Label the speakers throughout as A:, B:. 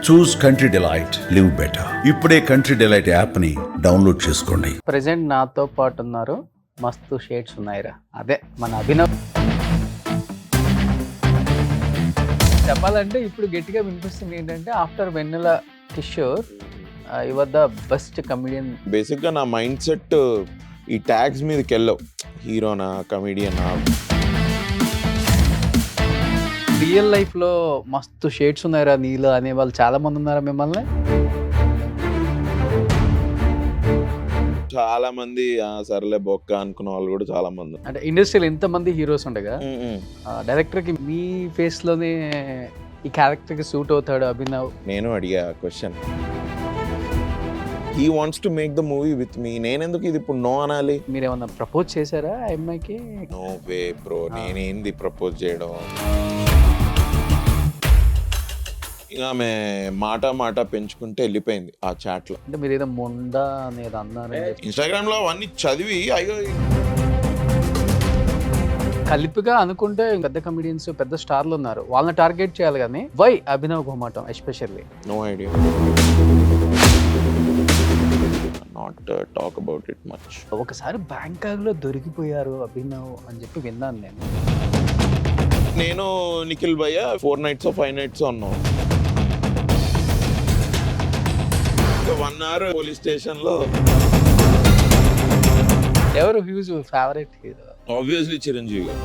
A: చూస్ country delight live better. ఇప్పుడే country delight app ని download చేసుకోండి.
B: ప్రెసెంట్ నాతో పాటు ఉన్నారు, మస్తు షేడ్స్ ఉన్నాయిరా. అదే మన అభినవ్. చెప్పాలంటే ఇప్పుడు గట్టిగా వినిపిస్తుంది ఏంటంటే after Vennela Kishore your the best comedian.
C: బేసిక్గా నా మైండ్ సెట్ ఈ ట్యాగ్స్ మీదకి వెళ్ళవు, హీరోనా కమెడియనా.
B: రియల్ లైఫ్లో మస్తు షేడ్స్ ఉన్నాయిరా నీలో అనే వాళ్ళు చాలా మంది ఉన్నారా మిమ్మల్ని?
C: చాలా మంది సర్లే బొక్క అనుకున్న వాళ్ళు కూడా చాలా మంది.
B: అంటే ఇండస్ట్రీలో ఎంతమంది హీరోస్ ఉండగా డైరెక్టర్కి మీ ఫేస్లోనే ఈ క్యారెక్టర్కి సూట్ అవుతాడు అభినవ్.
C: నేను అడిగా question, he wants to make the movie with me, నేనెందుకు ఇది ఇప్పుడు నో అనాలి?
B: మీరు ఏమన్నా ప్రపోజ్ చేశారా ఆ అమ్మాయికి?
C: నో వే బ్రో, నేనేంది ప్రపోజ్ చేయడం. ఇక ఆమె మాట పెంచుకుంటే వెళ్ళిపోయింది ఆ చాట్ లో.
B: అంటే మీరు ఏదో మొండా అనేది అన్నారు
C: ఇన్స్టాగ్రామ్ లో అవన్నీ చదివి అయ్యో.
B: కలిపిగా అనుకుంటే పెద్ద కమెడియన్స్ పెద్ద స్టార్లు ఉన్నారు, వాళ్ళని టార్గెట్ చేయాలి కానీ why Abhinav Gomatam especially?
C: No idea, not talk about it much.
B: ఒకసారి బ్యాంకాక్ లో దొరికిపోయారు అభినవ్ అని చెప్పి విన్నాను నేను.
C: నేను నిఖిల్ భయ్య 4 nights 5 nights ఉన్నాం. 1 hour పోలీస్ స్టేషన్ లో.
B: ఎవరు huge favourite hero?
C: Obviously Chiranjeevi గారు.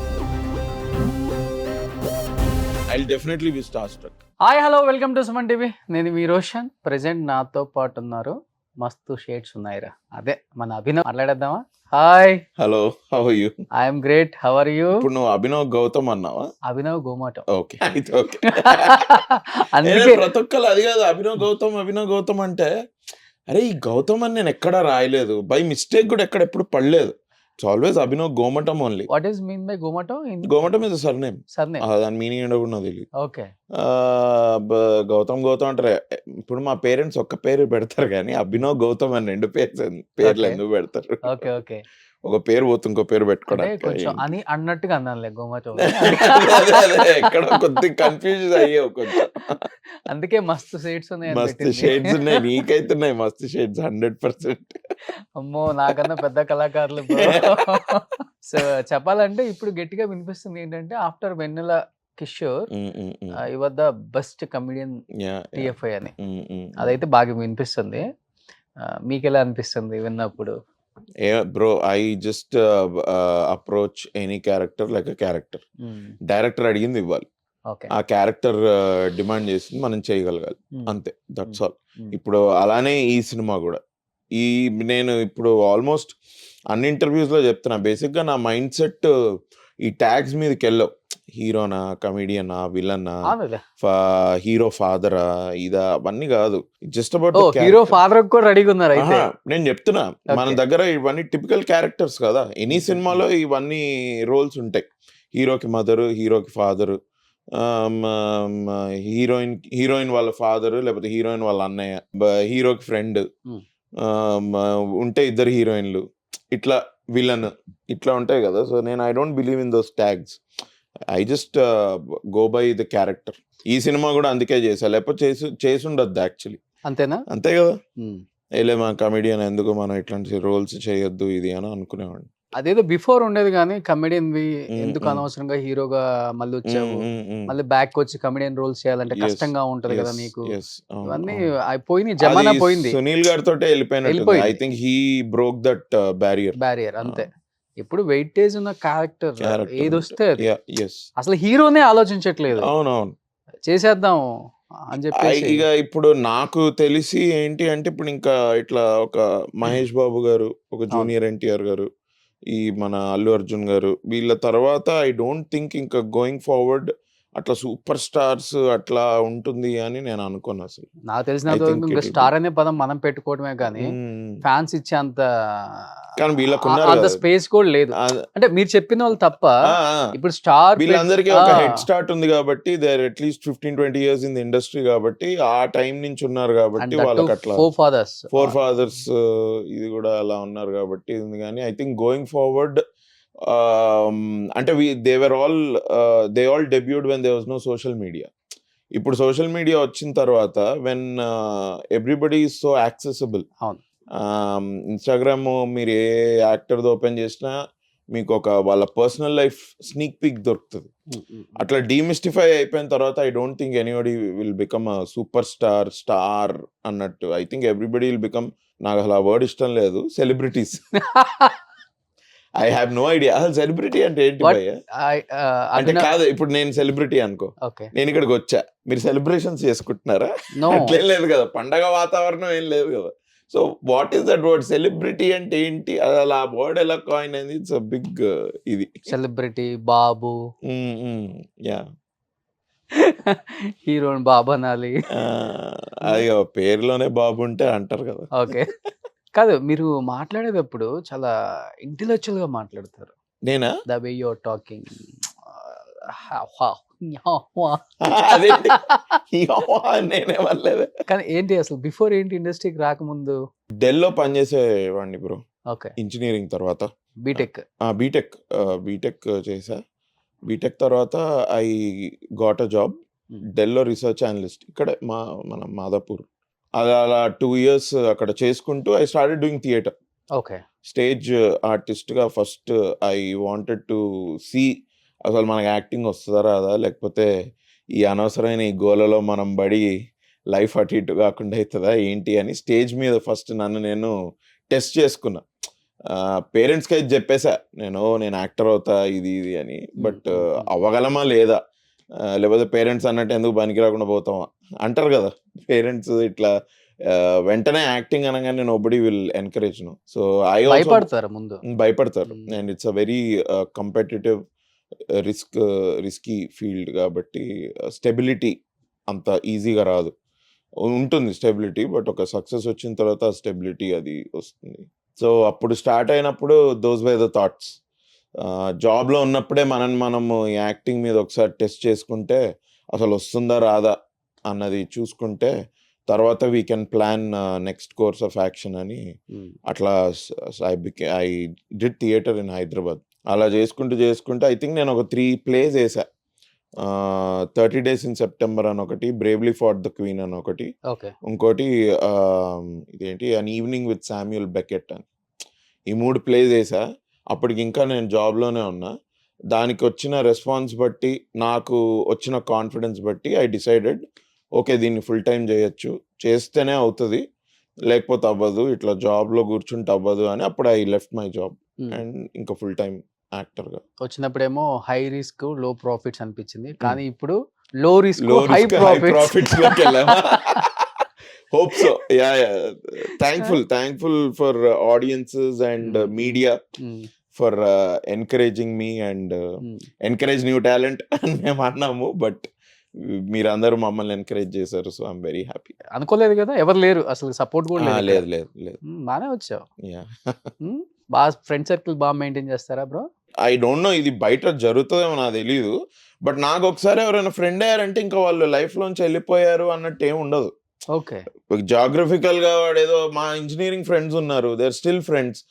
C: I will definitely be star struck.
B: Hi hello, welcome to Suman TV. నేను మీ రోషన్. ప్రెసెంట్ నాతో పాటు ఉన్నారు, మస్తు షేడ్స్ ఉన్నాయిరా. అదే మన అభినవ్. మాట్లాడేద్దామా? Hi
C: hello, how are you?
B: I'm great, how are you?
C: ఇప్పుడు నువ్వు అభినవ్ గౌతమ్ అన్నావా?
B: అభినవ్ ఘోమాటం.
C: ఓకే అయితే ఓకే.
B: అందుకే
C: ప్రతి ఒక్కరు అది కాదు, అభినవ్ గౌతమ్ అంటే అరే ఈ గౌతమ్ అని నేను ఎక్కడా రాయలేదు, బై మిస్టేక్ కూడా ఎక్కడ ఎప్పుడు పడలేదు. It's always Abhinav Gomatam only.
B: What is mean by Gomatam?
C: Gomatam is surname.
B: Surname.
C: దాని మీనింగ్ ఏంటో కూడా నాకు తెలియదు.
B: ఓకే.
C: గౌతమ్ అంటారు. ఇప్పుడు మా పేరెంట్స్ ఒక్క పేరు పెడతారు కానీ అభినవ్ గౌతమ్ అని 2 పేర్లు ఎందుకు పెడతారు?
B: Okay okay.
C: ఒక పేరు పోతే ఇంకో పేరు పెట్టుకోవడానికి
B: కొంచెం అని అన్నట్టుగా అన్నానులే ఘోమాటం.
C: ఎక్కడ కొద్దిగా కన్ఫ్యూజ్ అయ్యావు కొంచెం.
B: అందుకే మస్తు షేడ్స్ ఉన్నాయి.
C: మస్తు షేడ్స్ ఉన్నాయి, నీకైతే ఉన్నాయి మస్తు షేడ్స్ 100%.
B: అమ్మో, నాకన్నా పెద్ద కళాకారులు. సో చెప్పాలంటే ఇప్పుడు గట్టిగా వినిపిస్తుంది ఏంటంటే after Vennela Kishore your the best comedian TFI అని. అదైతే బాగా వినిపిస్తుంది. మీకు ఎలా అనిపిస్తుంది విన్నప్పుడు?
C: Bro, I just approach any character like a character. Director అడిగింది ఇవ్వాలి, ఆ క్యారెక్టర్ డిమాండ్ చేసింది మనం చేయగలగాలి, అంతే. That's all. ఇప్పుడు అలానే ఈ సినిమా కూడా నేను ఇప్పుడు ఆల్మోస్ట్ అన్ని ఇంటర్వ్యూస్ లో చెప్తున్నా, బేసిక్ గా నా మైండ్ సెట్ ఈ ట్యాగ్స్ మీదకి వెళ్ళవు, హీరోనా కమెడియనా విలన్నా హీరో ఫాదరా ఇదా అవన్నీ కాదు. జస్ట్ అబౌట్
B: హీరో ఫాదర్ కూడా రెడీగా ఉన్నారు.
C: నేను చెప్తున్నా మన దగ్గర ఇవన్నీ టిపికల్ క్యారెక్టర్స్ కదా. ఎనీ సినిమాలో ఇవన్నీ రోల్స్ ఉంటాయి. హీరోకి మదరు, హీరోకి ఫాదరు, హీరోయిన్ వాళ్ళ ఫాదరు లేకపోతే హీరోయిన్ వాళ్ళ అన్నయ్య, హీరోకి ఫ్రెండ్ ఉంటే 2 హీరోయిన్లు, ఇట్లా విలన్, ఇట్లా ఉంటాయి కదా. సో నేను I don't believe in those tags. I just go by the character. ఈ సినిమా కూడా అందుకే చేసా, లేకపోతే చేసి ఉండద్దు యాక్చువల్లీ.
B: అంతేనా?
C: అంతే కదా. ఏలే మన కమెడియన్ ఎందుకు మనం ఇట్లాంటి రోల్స్ చేయొద్దు ఇది అని అనుకునేవాడిని.
B: అదేదో బిఫోర్ ఉండేది కానీ కమెడియన్ ఎందుకు అనవసరంగా హీరోగా మళ్ళీ వచ్చావు, మళ్ళీ బ్యాక్ వచ్చి కమెడియన్ రోల్స్ చేయాలంటే కష్టంగా ఉంటది కదా నీకు. ఇవన్నీ అయిపోయింది, జమానా పోయింది.
C: సునీల్ గారితో వెళ్ళిపోయినట్టు. I think he broke that barrier.
B: అంతే. ఇప్పుడు వెయిటేజ్ ఉన్న క్యారెక్టర్ ఏది వస్తే అసలు హీరోనే ఆలోచించట్లేదు.
C: అవునవును,
B: చేసేద్దాం అని చెప్పి.
C: ఇక ఇప్పుడు నాకు తెలిసి ఏంటి అంటే ఇప్పుడు ఇంకా ఇట్లా ఒక మహేష్ బాబు గారు, ఒక జూనియర్ ఎన్టీఆర్ గారు, ఈ మన అల్లు అర్జున్ గారు, వీళ్ళ తర్వాత ఐ డోంట్ థింక్ ఇంకా గోయింగ్ ఫార్వర్డ్ అట్లా సూపర్ స్టార్స్ అట్లా ఉంటుంది అని నేను అనుకోను అసలు.
B: నాకు తెలిసిన స్టార్ అనే పదం మనం పెట్టుకోవడమే కానీ ఫ్యాన్స్ ఇచ్చే అంత స్పేస్ కూడా లేదు. అంటే మీరు చెప్పిన వాళ్ళు తప్ప ఇప్పుడు స్టార్
C: వీళ్ళందరికీ ఒక హెడ్ స్టార్ట్ ఉంది కాబట్టి they are at least 15-20 years in the industry కాబట్టి ఆ టైం నుంచి ఉన్నారు కాబట్టి వాళ్ళకి అట్లా 4 fathers ఇది కూడా అలా ఉన్నారు కాబట్టి. కానీ ఐ థింక్ గోయింగ్ ఫార్వర్డ్ అంటే they all debuted when there was no social media. ఇప్పుడు సోషల్ మీడియా వచ్చిన తర్వాత when everybody is so accessible.
B: అవును.
C: ఇన్స్టాగ్రామ్ మీరు ఏ యాక్టర్ది ఓపెన్ చేసినా మీకు ఒక వాళ్ళ పర్సనల్ లైఫ్ స్నీక్ పీక్ దొరుకుతుంది. అట్లా డీమిస్టిఫై అయిపోయిన తర్వాత I don't think anybody will become a superstar అన్నట్టు. I think everybody will become, నాకు అసలు ఆ వర్డ్ ఇష్టం లేదు, celebrities. I have no idea అసలు సెలబ్రిటీ అంటే ఏంటి
B: What?
C: భయ్య. అంటే కాదు, ఇప్పుడు నేను సెలబ్రిటీ అనుకో,
B: ఓకే.
C: నేను ఇక్కడికి వచ్చా, మీరు సెలబ్రేషన్స్ చేసుకుంటున్నారా?
B: నో.
C: అట్లేం లేదు కదా, పండగ వాతావరణం ఏం లేదు కదా. So what is that word celebrity అంటే ఏంటి, అసలు ఆ వర్డ్ ఎలా కాయిన్ అయింది? ఇట్స్ బిగ్ ఇది
B: సెలబ్రిటీ బాబు,
C: యా.
B: హీరోని బాబు అనాలి.
C: అది పేరులోనే బాబు ఉంటే అంటారు కదా.
B: ఓకే. కాదు, మీరు మాట్లాడేటప్పుడు చాలా ఇంటెలెక్చువల్ గా మాట్లాడతారు.
C: నేనా?
B: The way you're talking.
C: అదేంటి నేనేమనలేదు.
B: కానీ ఏంటి అసలు బిఫోర్ ఏంటి ఇండస్ట్రీకి రాకముందు?
C: డెల్లో పనిచేసేవాడిని బ్రో,
B: ఓకే.
C: ఇంజనీరింగ్ తర్వాత.
B: బీటెక్.
C: బీటెక్ చేసా. బీటెక్ తర్వాత ఐ గాట్ అ జాబ్ డెల్లో రిసర్చ్ అనలిస్ట్, ఇక్కడే మన మాదాపూర్. అలా 2 years అక్కడ చేసుకుంటూ I started doing theatre.
B: Okay.
C: Stage ఆర్టిస్ట్గా first I wanted to see అసలు మనకి యాక్టింగ్ వస్తుందా రాదా, లేకపోతే ఈ అనవసరమైన ఈ గోలలో మనం బడి లైఫ్ అటు ఇటు కాకుండా అవుతుందా ఏంటి అని స్టేజ్ మీద ఫస్ట్ నన్ను నేను టెస్ట్ చేసుకున్నా. పేరెంట్స్కి అయితే చెప్పేసా నేను యాక్టర్ అవుతా ఇది అని, బట్ అవ్వగలమా లేదా, లేకపోతే పేరెంట్స్ అన్నట్టు ఎందుకు పనికి రాకుండా పోతామా అంటారు కదా పేరెంట్స్. ఇట్లా వెంటనే యాక్టింగ్ అనగానే nobody will encourage no. So
B: భయపడతారు ముందు,
C: భయపడతారు. And it's a very competitive risky field కాబట్టి స్టెబిలిటీ అంత ఈజీగా రాదు. ఉంటుంది స్టెబిలిటీ, బట్ ఒక సక్సెస్ వచ్చిన తర్వాత ఆ స్టెబిలిటీ అది వస్తుంది. సో అప్పుడు స్టార్ట్ అయినప్పుడు దోస్ వే ద థాట్స్. జాబ్లో ఉన్నప్పుడే మనము యాక్టింగ్ మీద ఒకసారి టెస్ట్ చేసుకుంటే అసలు వస్తుందా రాదా అన్నది చూసుకుంటే తర్వాత we can plan next course of action అని. అట్లా I did theatre in Hyderabad. అలా చేసుకుంటూ ఐ థింక్ నేను ఒక 3 plays వేసా. 30 Days in September అని ఒకటి, బ్రేవ్లీ ఫాట్ ద క్వీన్ అని ఒకటి, ఇంకోటి ఇదేంటి అన్ ఈవినింగ్ విత్ శామ్యూల్ బెకెట్ అని. ఈ 3 plays వేసా. అప్పటికి ఇంకా నేను జాబ్లోనే ఉన్నా. దానికి వచ్చిన రెస్పాన్స్ బట్టి, నాకు వచ్చిన కాన్ఫిడెన్స్ బట్టి ఐ డిసైడెడ్ ఓకే దీన్ని ఫుల్ టైం చేయొచ్చు, చేస్తేనే అవుతుంది లేకపోతే అవ్వదు, ఇట్లా జాబ్లో కూర్చుంటే అవ్వదు అని. అప్పుడు I left my job and ఇంకా ఫుల్ టైం యాక్టర్గా.
B: వచ్చినప్పుడేమో హై రిస్క్ లో ప్రాఫిట్స్ అనిపించింది, కానీ ఇప్పుడు లో రిస్క్ హై
C: ప్రాఫిట్స్ లోకి వెళ్ళామా? Hope so. Yeah. Thankful for audiences and media for encouraging me and encourage new talent అని మేము అన్నాము. బట్ మీరందరూ మమ్మల్ని ఎంకరేజ్ చేశారు, సో ఐఎమ్ వెరీ హ్యాపీ.
B: అనుకోలేదు కదా, ఎవరు లేరు అసలు, సపోర్ట్ కూడా
C: లేదు.
B: బాగానే వచ్చావు. బాగా ఫ్రెండ్ సర్కిల్ బాగా మెయింటైన్ చేస్తారా బ్రో?
C: ఐ డోంట్ నో, ఇది బయట జరుగుతుందేమో నాకు తెలియదు, బట్ నాకు ఒకసారి ఎవరైనా ఫ్రెండ్ అయ్యారంటే ఇంకా వాళ్ళు లైఫ్లోంచి వెళ్ళిపోయారు అన్నట్టు ఏమి ఉండదు.
B: ఓకే.
C: జాగ్రఫికల్ గా వాడేదో, మా ఇంజనీరింగ్ ఫ్రెండ్స్ ఉన్నారు, they are still friends,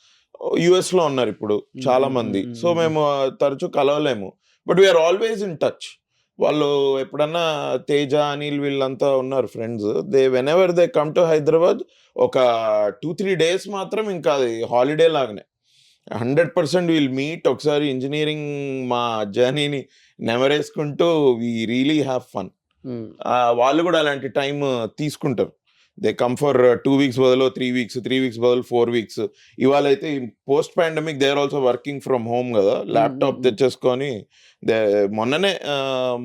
C: US లో ఉన్నారు ఇప్పుడు చాలా మంది. సో మేము తరచూ కలవలేము, but we're always in touch. వాళ్ళు ఎప్పుడన్నా తేజ, అనిల్ వీళ్ళంతా ఉన్నారు friends. Whenever they come to Hyderabad ఒక 2-3 days మాత్రం ఇంకా అది హాలిడే లాగానే 100% విల్ మీట్. ఒకసారి ఇంజనీరింగ్ మా జర్నీని నెమరేసుకుంటూ వీ రియలీ హ్యావ్ ఫన్. వాళ్ళు కూడా అలాంటి టైం తీసుకుంటారు. దే కమ్ ఫర్ 2 weeks బదులు 3 weeks, 3 weeks బదులు 4 weeks. ఇవాళ అయితే post pandemic they are also working from home కదా, ల్యాప్టాప్ తెచ్చేసుకొని. మొన్ననే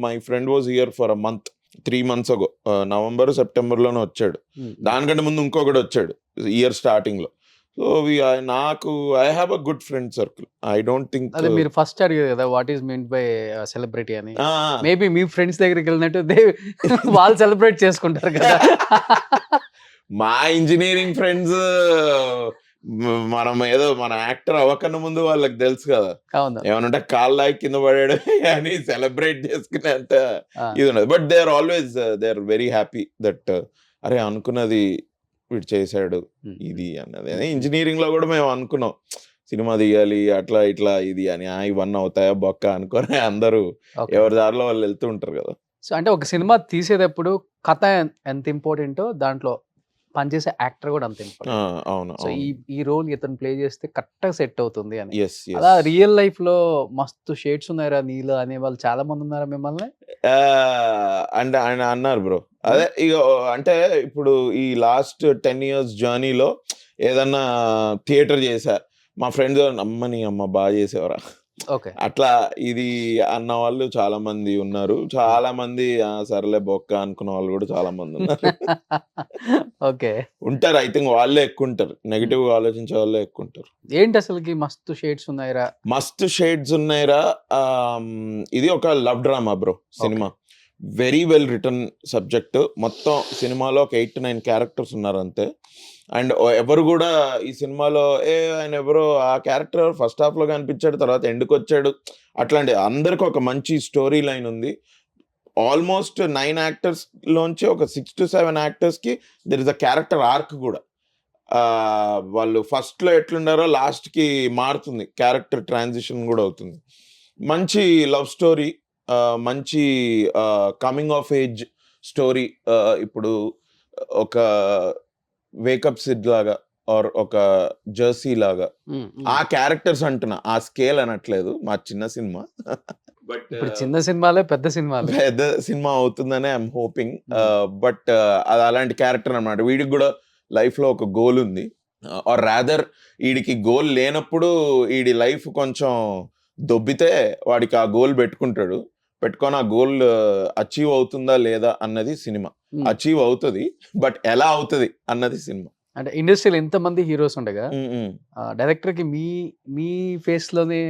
C: my friend was here for a month, 3 months ago, November, September లోనే వచ్చాడు. దానికంటే ముందు ఇంకొకటి వచ్చాడు ఇయర్ స్టార్టింగ్ లో. So I have a good friend circle. I don't think.
B: అదే మీరు ఫస్ట్ అడిగారు కదా what is mean by celebrity అని, మేబీ మీ ఫ్రెండ్స్ దగ్గరికి వెళ్ళినట్టు వాళ్ళు సెలబ్రేట్ చేసుకుంటారు కదా.
C: మా ఇంజనీరింగ్ ఫ్రెండ్స్ మనం ఏదో మన యాక్టర్ అవ్వకన్నా ముందు వాళ్ళకి తెలుసు కదా, ఏమనంటే కాళ్ళ కింద పడాడు అని సెలబ్రేట్ చేసుకునేంత ఇది ఉన్నది. But they are always they are very happy that అరే అనుకున్నది వీడు చేశాడు ఇది అన్నది. ఇంజనీరింగ్ లో కూడా మేము అనుకున్నాం సినిమా తీయాలి అట్లా ఇట్లా ఇది అని, ఇవన్నీ అవుతాయా బొక్క అనుకొని అందరూ ఎవరి దారిలో వాళ్ళు వెళ్తూ ఉంటారు కదా.
B: సో అంటే ఒక సినిమా తీసేటప్పుడు కథ ఎంత ఇంపార్టెంటో దాంట్లో పనిచేసే యాక్టర్ కూడా అంత ఇంపార్టెంట్.
C: అవును.
B: సో ఈ రోల్ ఇతను ప్లే చేస్తే కరెక్ట్‌గా సెట్ అవుతుంది అని.
C: యెస్.
B: అలా రియల్ లైఫ్‌లో మస్తు షేడ్స్ ఉన్నాయిరా నీలో అనేవాళ్ళు చాలా మంది ఉన్నారా మిమ్మల్ని?
C: అంటే ఆయన అన్నారు బ్రో. అదే ఇగ అంటే ఇప్పుడు ఈ లాస్ట్ 10 ఇయర్స్ జర్నీలో ఏదన్నా థియేటర్ చేశా. మా ఫ్రెండ్స్ "అమ్మ నీ అమ్మ బాగా చేసావురా"
B: ఓకే.
C: అట్లా ఇది అన్న వాళ్ళు చాలా మంది ఉన్నారు. చాలా మంది సర్లే బొక్క అనుకున్న వాళ్ళు కూడా చాలా మంది ఉన్నారు.
B: ఓకే.
C: ఉంటారు. ఐ థింక్ వాళ్ళే ఎక్కువుంటారు. నెగెటివ్‌గా ఆలోచించే వాళ్ళే ఎక్కువుంటారు.
B: ఏంటి అసలకి మస్తు షేడ్స్ ఉన్నాయిరా?
C: మస్తు షేడ్స్ ఉన్నాయిరా. ఇది ఒక లవ్ డ్రామా బ్రో సినిమా. Very well written subject. మొత్తం సినిమాలో ఒక 8-9 క్యారెక్టర్స్ ఉన్నారు అంతే. అండ్ ఎవరు కూడా ఈ సినిమాలో ఆయన ఎవరో ఆ క్యారెక్టర్ ఫస్ట్ హాఫ్‌లో కనిపించాడు. తర్వాత ఎండ్‌కొచ్చాడు. అట్లాంటి అందరికి ఒక మంచి స్టోరీ లైన్ ఉంది. ఆల్మోస్ట్ 9 యాక్టర్స్ లోంచి ఒక 6-7 యాక్టర్స్‌కి there is a character arc కూడా. వాళ్ళు ఫస్ట్‌లో ఎట్లుండారో లాస్ట్‌కి మారుతుంది. క్యారెక్టర్ ట్రాన్సిషన్ కూడా అవుతుంది. మంచి లవ్ స్టోరీ. మంచి కమింగ్ ఆఫ్ ఏజ్ స్టోరీ. ఇప్పుడు ఒక వేకప్ సిడ్ లాగా ఆర్ ఒక జెర్సీ లాగా ఆ క్యారెక్టర్స్ అంటున్నా. ఆ స్కేల్ అనట్లేదు. మా చిన్న సినిమా. బట్
B: ఇప్పుడు చిన్న సినిమాలే పెద్ద సినిమాలు.
C: పెద్ద సినిమా అవుతుందనే ఐఎమ్ హోపింగ్. బట్ అది అలాంటి క్యారెక్టర్ అన్నమాట. వీడికి కూడా లైఫ్‌లో ఒక గోల్ ఉంది. ఆర్ రాదర్ ఈడికి గోల్ లేనప్పుడు ఈడి లైఫ్ కొంచెం దొబ్బితే వాడికి ఆ గోల్ పెట్టుకుంటాడు. పెట్టుకొని ఆ గోల్ అచీవ్ అవుతుందా లేదా అన్నది సినిమా. అచీవ్ అవుతది. బట్ ఎలా అవుతది అన్నది సినిమా.
B: అంటే ఇండస్ట్రీలో ఇంతమంది హీరోస్ ఉండగా డైరెక్టర్‌కి మీ ఫేస్‌లోనే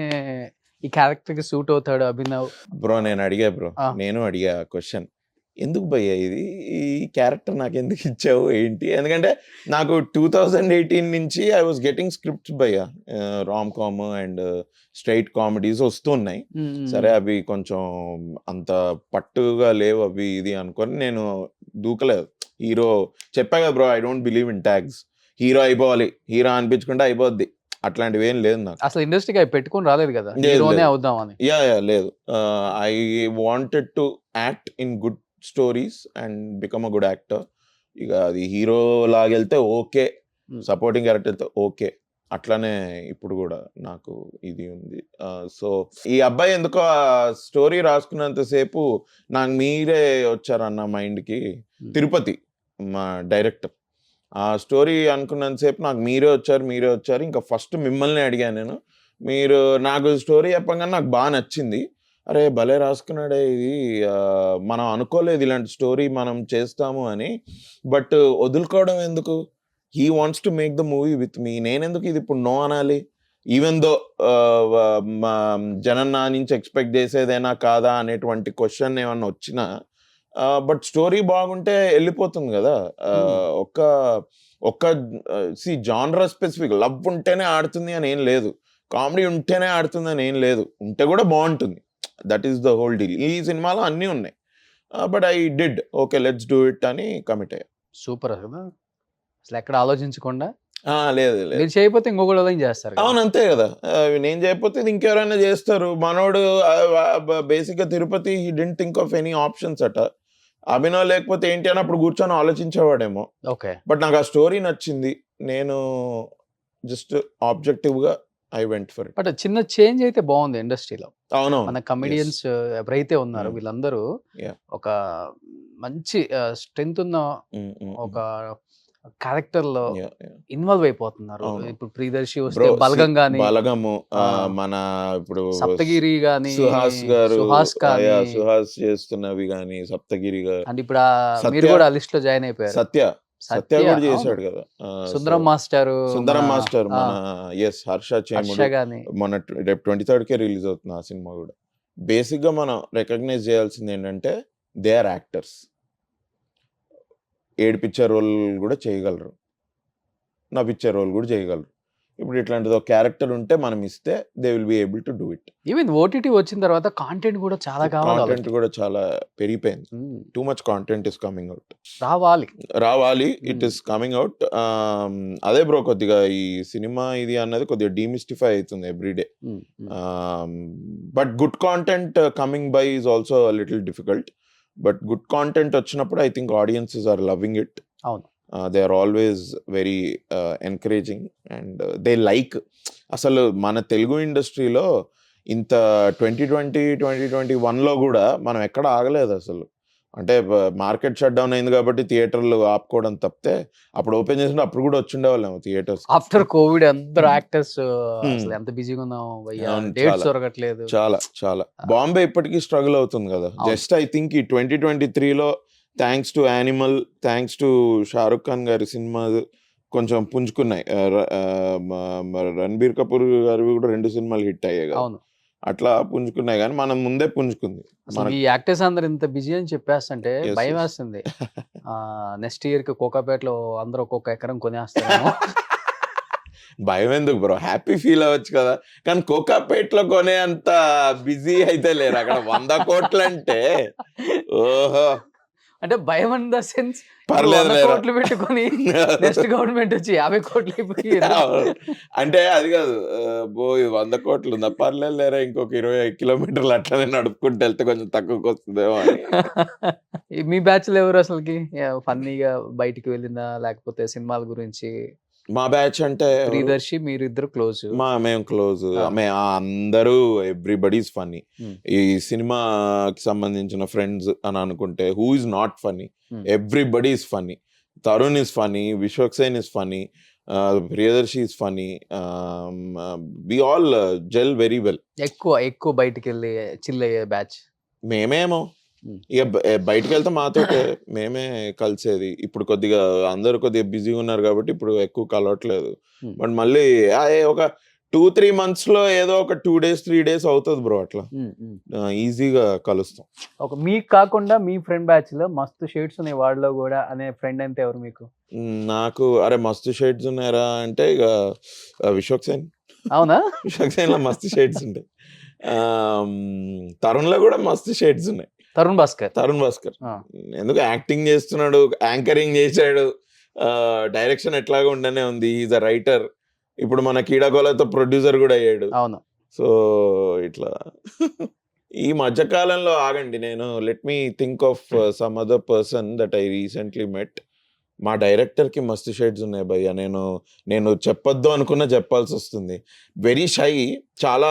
B: ఈ క్యారెక్టర్‌కి సూట్ అవుతాడు అభినవ్.
C: బ్రో నేను అడిగా క్వెషన్. ఎందుకు భయ్యా ఇది? ఈ క్యారెక్టర్ నాకెందుకు ఇచ్చావు ఏంటి? ఎందుకంటే నాకు 2018 నుంచి ఐ వాస్ గెట్టింగ్ స్క్రిప్ట్స్ భయ్యా. Rom com and straight comedies వస్తున్నాయి. సరే అవి కొంచెం అంత పట్టుగా లేవు అవి ఇది అనుకొని నేను దూకలేదు. హీరో చెప్పా కదా bro I don't believe in tags. Hero అయిపోవాలి. హీరో అనిపించుకుంటే అయిపోద్ది. అట్లాంటివి ఏం లేదు నాకు.
B: అసలు ఇండస్ట్రీకి అవి పెట్టుకొని రాలేదు కదా. హీరోనే అవుదామని.
C: లేదు. I wanted to act in good stories and become a good actor. ఇక అది హీరో లాగెళ్తే ఓకే. సపోర్టింగ్ క్యారెక్టర్ వెళ్తే ఓకే. అట్లానే ఇప్పుడు కూడా నాకు ఇది ఉంది. సో ఈ అబ్బాయి ఎందుకో ఆ స్టోరీ రాసుకున్నంత సేపు నాకు మీరే వచ్చారన్న మైండ్‌కి. తిరుపతి మా డైరెక్టర్. ఆ స్టోరీ అనుకున్నంత సేపు నాకు మీరే వచ్చారు. ఇంకా ఫస్ట్ మిమ్మల్ని అడిగాను నేను. మీరు నాకు స్టోరీ చెప్పంగానే నాకు బాగా నచ్చింది. అరే భలే రాసుకున్నాడే ఇది. మనం అనుకోలేదు ఇలాంటి స్టోరీ మనం చేస్తాము అని. బట్ వదులుకోవడం ఎందుకు? He wants to make the movie with me. నేనెందుకు ఇది ఇప్పుడు నో అనాలి? ఈవెన్ దో జనన్నా నుంచి ఎక్స్పెక్ట్ చేసేదేనా కాదా అనేటువంటి క్వశ్చన్ ఏమన్నా వచ్చినా బట్ స్టోరీ బాగుంటే వెళ్ళిపోతుంది కదా. ఒక్క జానరా స్పెసిఫిక్ లవ్ ఉంటేనే ఆడుతుంది అని ఏం లేదు. కామెడీ ఉంటేనే ఆడుతుంది అని ఏం లేదు. ఉంటే కూడా బాగుంటుంది. That is the whole deal. ఈ సినిమాలో అన్నీ ఉన్నాయి. But I did okay let's do it అని కమిట్ అయ్యా.
B: సూపర్ అసలు. అసలు ఎక్కడ ఆలోచించకుండా
C: లేదు
B: మీరు చేయకపోతే ఇంకొకళ్ళు ఏం చేస్తారు.
C: అవును అంతే కదా. నేను చేయకపోతే ఇది ఇంకెవరైనా చేస్తారు. మనోడు బేసిక్గా Tirupati he didn't think of any options అట. అభినవ్ లేకపోతే ఏంటి అని అప్పుడు కూర్చొని ఆలోచించేవాడేమో.
B: ఓకే.
C: బట్ నాకు ఆ స్టోరీ నచ్చింది. నేను జస్ట్ ఆబ్జెక్టివ్‌గా I went for it.
B: But చిన్న చేంజ్ అయితే బాగుంది ఇండస్ట్రీలో.
C: అవును.
B: మన కమెడియన్స్ ఎవరైతే ఉన్నారో వీళ్ళందరూ ఒక మంచి స్ట్రెంగ్త్ ఉన్న ఒక క్యారెక్టర్‌లో ఇన్వాల్వ్ అయిపోతున్నారు. ఇప్పుడు ప్రియదర్శి వస్తే బలగం గాని,
C: బలగము మన ఇప్పుడు
B: సప్తగిరి గాని,
C: సుహాస్ గారు,
B: సుహాస్
C: చేస్తున్నవి గాని సప్తగిరి గారు.
B: అంటే ఇప్పుడు మీరు కూడా ఆ లిస్ట్ లో జాయిన్ అయిపోయారు.
C: సత్య కూడా చేశాడు కదా.
B: సుందరం మాస్టర్
C: మన హర్ష చేముడు మన రేపు 23rd రిలీజ్ అవుతుంది ఆ సినిమా కూడా. బేసిక్ గా మనం రికగ్నైజ్ చేయాల్సింది ఏంటంటే దే ఆర్ యాక్టర్స్. ఏడిపించే రోల్ కూడా చేయగలరు, నవ్విచ్చే రోల్ కూడా చేయగలరు. ఇప్పుడు ఇట్లాంటిది ఒక క్యారెక్టర్ ఉంటే మనం ఇస్తే they will be able to do it.
B: Even OTT వచ్చిన తర్వాత కాంటెంట్ కూడా చాలా కావాలి.
C: కాంటెంట్ కూడా చాలా పెరిగిపోయింది. Too much content is coming out.
B: రావాలి.
C: It is coming out. అదే బ్రో కొద్దిగా ఈ సినిమా ఇది అన్నది కొద్దిగా డీమిస్టిఫై అవుతుంది everyday. But good content coming by is also little difficult. But good content వచ్చినప్పుడు I think audiences are loving it.
B: అవును.
C: They are always very encouraging and they like. అసలు మన తెలుగు ఇండస్ట్రీలో ఇంత 2020-2021లో కూడా మనం ఎక్కడ ఆగలేదు అసలు. అంటే మార్కెట్ షట్ డౌన్ అయింది కాబట్టి థియేటర్లు ఆపుకోవడం తప్పితే అప్పుడు ఓపెన్ చేసినప్పుడు అప్పుడు కూడా వచ్చిండేవాళ్ళేమో థియేటర్స్.
B: ఆఫ్టర్ కోవిడ్ అందరు యాక్టర్స్ అసలు ఎంత బిజీగా ఉన్నాం భయ్యా,
C: అవును,
B: డేట్స్
C: చాలా.
B: దొరకట్లేదు.
C: చాలా బాంబే ఇప్పటికీ స్ట్రగుల్ అవుతుంది కదా.
B: అవును.
C: జస్ట్ ఐ థింక్ ఈ 2023లో thanks to Animal, thanks to Shahrukh Khan గారి సినిమా కొంచెం పుంజుకున్నాయి. రణబీర్ కపూర్ గారివి కూడా 2 సినిమాలు హిట్ అయ్యాయి కదా.
B: అవును.
C: అట్లా పుంజుకున్నాయి కానీ మనం ముందే పుంజుకుంది.
B: అసలు ఈ యాక్టర్స్ అందరు ఇంత బిజీ అని చెప్పేస్తుంటే
C: Yes,
B: భయం
C: yes.
B: వేస్తుంది. నెక్స్ట్ ఇయర్ కి కోకాపేటలో అందరూ ఒక్కొక్క ఎకరం కొనేస్తారేమో.
C: భయం ఎందుకు బ్రో, హ్యాపీ ఫీల్ అవ్వచ్చు కదా. కానీ కోకాపేటలో కొనే అంత బిజీ అయితే లేరు అక్కడ. 100 కోట్లు అంటే ఓహో,
B: అంటే భయం ఇన్ ద సెన్స్
C: పర్లేదు లేరా.
B: కోట్లు పెట్టుకొని నెక్స్ట్ గవర్నమెంట్ వచ్చి 50 కోట్లు అయిపోయి
C: అంటే అది కాదు, బో 100 కోట్లు ఉందా, పర్లేదు లేరా, ఇంకొక 20 కిలోమీటర్లు అట్లనే నడుపుకుంటూ వెళ్తే కొంచెం తక్కువకి వస్తుందేమో అని.
B: మీ బ్యాచ్ లో ఎవరు అసలుకి ఫన్నీగా బయటికి వెళ్ళిందా, లేకపోతే సినిమాల గురించి?
C: మా బ్యాచ్ అంటే
B: ప్రియదర్శి మీరు ఇద్దరు క్లోజ్.
C: మేము క్లోజ్. అందరూ ఎవ్రీబడీస్ ఫన్నీ. ఈ సినిమాకి సంబంధించిన ఫ్రెండ్స్ అని అనుకుంటే who is not funny? Everybody is funny. Tarun is funny, Vishwaksen is funny, Priyadarshi is funny. We all gel very well.
B: ఎక్కువ బయటికి వెళ్ళి చిల్ అయ్యే బ్యాచ్
C: మేమేమో ఇక బయటకు వెళ్తే మాతో మేమే కలిసేది. ఇప్పుడు కొద్దిగా అందరూ కొద్దిగా బిజీగా ఉన్నారు కాబట్టి ఇప్పుడు ఎక్కువ కలవట్లేదు. బట్ మళ్ళీ ఒక 2-3 months లో ఏదో ఒక 2 days 3 days అవుతుంది బ్రో. అట్లా ఈజీగా కలుస్తాం.
B: మీకు కాకుండా మీ ఫ్రెండ్ బ్యాచ్ లో మస్తు షేడ్స్ ఉన్నాయి వాళ్ళలో కూడా అనే ఫ్రెండ్ అంటే ఎవరు మీకు?
C: నాకు అరే మస్తు షేడ్స్ ఉన్నాయరా అంటే ఇక విశ్వక్సేన్.
B: అవునా?
C: విశ్వక్సేన్ లో మస్తు షేడ్స్ ఉంటాయి. తరుణ్ లో కూడా మస్తు షేడ్స్ ఉన్నాయి.
B: తరుణ్ భాస్కర్
C: ఎందుకు యాక్టింగ్ చేస్తున్నాడు, యాంకరింగ్ చేశాడు, డైరెక్షన్ ఎట్లాగా ఉండనే ఉంది. Is a writer. ఇప్పుడు మన కీడాకోలతో ప్రొడ్యూసర్ కూడా అయ్యాడు.
B: అవును.
C: సో ఇట్లా ఈ మధ్యకాలంలో ఆగండి, నేను let me think of some other person that I recently met. మా డైరెక్టర్కి మస్తు షేడ్స్ ఉన్నాయి భయ్య. నేను చెప్పొద్దు అనుకున్నా చెప్పాల్సి వస్తుంది. వెరీ షై, చాలా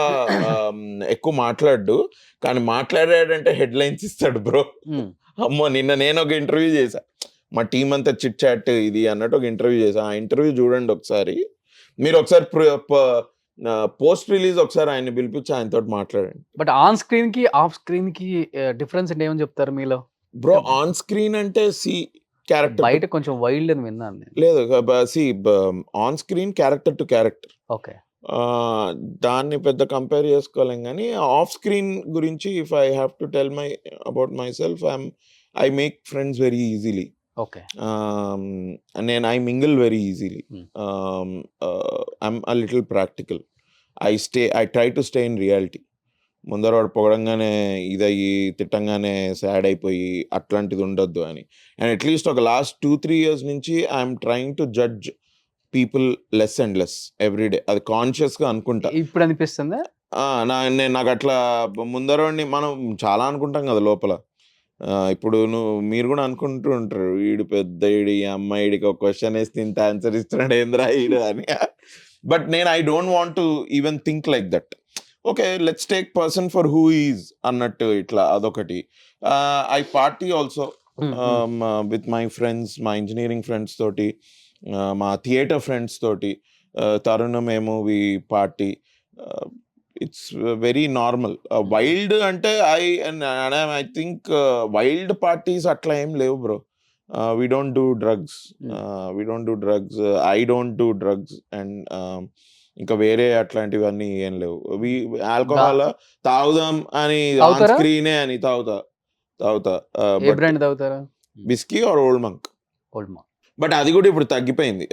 C: ఎక్కువ మాట్లాడు. కానీ మాట్లాడాడంటే హెడ్లైన్స్ ఇస్తాడు బ్రో. అమ్మో, నిన్న నేను ఒక ఇంటర్వ్యూ చేశా, మా టీం అంతా చిట్ చాట్ ఇది అన్నట్టు ఒక ఇంటర్వ్యూ చేశా. ఆ ఇంటర్వ్యూ చూడండి ఒకసారి. మీరు ఒకసారి పోస్ట్ రిలీజ్ ఒకసారి ఆయన పిలిపించి ఆయనతో మాట్లాడండి.
B: బట్ ఆన్ స్క్రీన్ కి ఆఫ్ స్క్రీన్ కి డిఫరెన్స్ అంటే ఏమని చెప్తారు మీలో?
C: బ్రో ఆన్ స్క్రీన్ అంటే క్యారెక్టర్,
B: బయట కొంచెం వైల్డ్ అని విన్నాను.
C: లేదు, on screen character to character.
B: Okay,
C: దాన్ని పెద్ద కంపేర్ చేసుకోలేం. కానీ ఆఫ్ స్క్రీన్ గురించి if I have to tell about my self, I make friends very easily.
B: Okay,
C: I mingle very easily. I'm a little practical. I try to stay in reality. ముందర వాడు పొగడంగానే ఇదయ్యి తిట్టంగానే sad అయిపోయి అట్లాంటిది ఉండొద్దు అని. And at least ఒక last 2-3 years నుంచి I'm trying to judge people less and less everyday. అది కాన్షియస్గా అనుకుంటా.
B: ఇప్పుడు అనిపిస్తుందా?
C: నాకు అట్లా ముందరని మనం చాలా అనుకుంటాం కదా లోపల. ఇప్పుడు మీరు కూడా అనుకుంటూ ఉంటారు, వీడు పెద్ద ఈడు, ఈ అమ్మాయిడికి ఒక క్వశ్చన్ వేస్తే ఇంత ఆన్సర్ ఇస్తున్నాడు ఏంద్రా ఈడు అని. But I don't want to even think like that. Okay, let's take person for who is అన్నట్టు ఇట్లా అదొకటి. I party also with my friends, మా ఇంజనీరింగ్ ఫ్రెండ్స్ తోటి, మా థియేటర్ ఫ్రెండ్స్ తోటి. తరుణ్ మేము we party. It's very normal. Wild అంటే I think wild parties అట్లా ఏం లేవు bro. We don't do drugs. I don't do drugs. And ఇంకా వేరే అట్లాంటివన్నీ ఏం లేవు. ఆల్కహాల్ తాగుదాం అని ఆన్ స్క్రీనే అని తాగుతా. Whisky or Old Monk. But అది కూడా ఇప్పుడు తగ్గిపోయింది.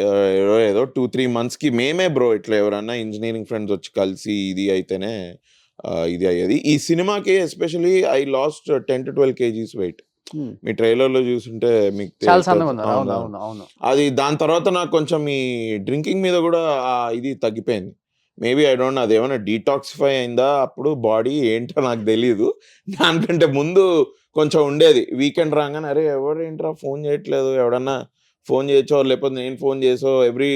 C: ఏదో 2-3 monthsకి మేమే బ్రో ఇట్లా ఎవరన్నా ఇంజనీరింగ్ ఫ్రెండ్స్ వచ్చి కలిసి ఇది అయితేనే ఇది అయ్యేది. ఈ సినిమాకి especially I lost 10-12 kgs weight. మీ ట్రైలర్ లో చూస్తుంటే మీకు అది. దాని తర్వాత నాకు కొంచెం ఈ డ్రింకింగ్ మీద కూడా ఇది తగ్గిపోయింది. మేబీ ఐ డోంట్ నో అదేమైనా డీటాక్సిఫై అయిందా అప్పుడు బాడీ ఏంటో నాకు తెలీదు. దానికంటే ముందు కొంచెం ఉండేది. వీకెండ్ రాగానే అరే ఎవరేంట్రా ఫోన్ చేయట్లేదు, ఎవడన్నా ఫోన్ చేయొచ్చో లేకపోతే నేను ఫోన్ చేసో ఎవ్రీ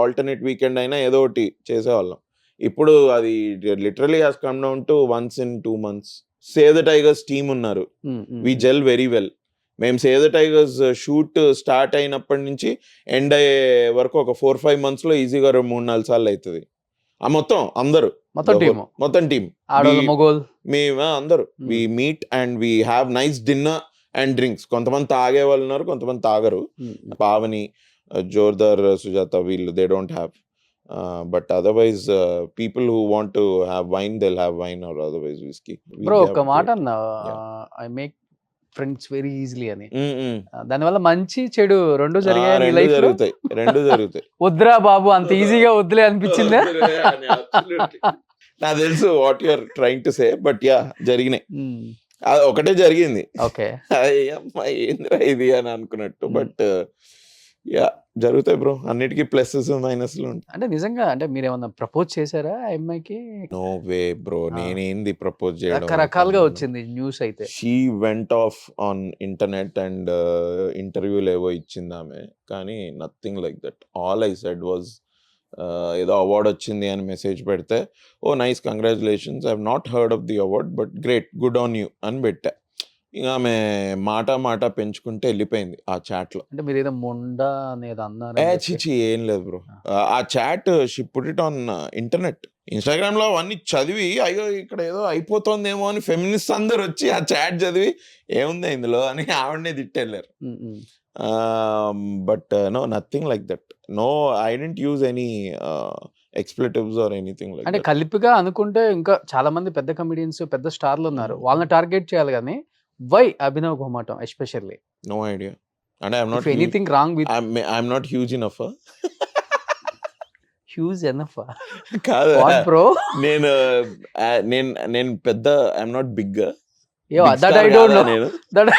C: ఆల్టర్నేట్ వీకెండ్ అయినా ఏదో ఒకటి చేసేవాళ్ళం. ఇప్పుడు అది literally has come down to once in 2 months. Save the tigers team ఉన్నారు, వి జెల్ వెరీ వెల్. మేము save the tigers shoot start అయినప్పటి నుంచి ఎండ్ అయ్యే వరకు ఒక 4-5 months లో ఈజీగా 3-4 సార్లు అవుతుంది. ఆ మొత్తం అందరూ మొత్తం టీమ్ మేము అందరూ we meet and we have nice dinner and drinks. కొంతమంది తాగే వాళ్ళు ఉన్నారు, కొంతమంది తాగరు. పావని, జోర్దార్, సుజాత వీళ్ళు they don't have. But otherwise people who want to have wine they have wine or otherwise whisky.
B: Bro ఒక మాట అన్నా, I make friends very easily అని. దానివల్ల మంచి చెడు రెండు
C: జరుగుతాయి.
B: వద్దురా బాబు అంత ఈజీగా వద్దులే అనిపించిందా?
C: నాకు తెలుసు what you are trying to say, but ya జరిగినాయి. అది ఒకటే జరిగింది, ఏందిరా ఇది అని అనుకున్నట్టు. బట్ యా జరుగుతాయి బ్రో, అన్నిటికీ ప్లస్సెస్ మైనస్లు ఉంటాయి.
B: అంటే నిజంగా అంటే మీరు ఏమన్నా ప్రపోజ్ చేశారా ఆ అమ్మాయికి?
C: నో వే బ్రో, నేనేంది ప్రపోజ్ చేయడం.
B: రకరకాలుగా వచ్చింది న్యూస్. అయితే
C: she went off on internet and ఇంటర్వ్యూలు ఏవో ఇచ్చింది ఆమె, కానీ nothing like that. All I said was ఏదో అవార్డ్ వచ్చింది అని మెసేజ్ పెడితే, oh nice congratulations, I have not heard of the award but great, good on you అని పెట్టా. ఇంకా ఆమె మాట పెంచుకుంటే వెళ్ళిపోయింది ఆ చాట్ లో.
B: అంటే మీరు ఏదో మొండా అనేది అన్నారు.
C: చిచి ఏం లేదు బ్రో, ఆ chat she put it on internet. Instagram లో అవన్నీ చదివి అయ్యో ఇక్కడ ఏదో అయిపోతుందేమో అని ఫెమినిస్ట్ అందరు వచ్చి ఆ చాట్ చదివి ఏముంది ఇందులో అని ఆవిడనే తిట్టెళ్ళారు. But no, nothing like that. No, I didn't use any expletives or anything like.
B: అంటే కలిపిగా అనుకుంటే ఇంకా చాలా మంది పెద్ద కమెడియన్స్, పెద్ద స్టార్లు ఉన్నారు, వాళ్ళని టార్గెట్ చేయాలి. కానీ why Abhinav Gomatam especially?
C: No idea. అంటే I'm not
B: anything wrong with,
C: I'm not huge enough.
B: Huge enough
C: కాదు
B: బ్రో,
C: నేను పెద్ద, I'm not big.
B: That I don't know. That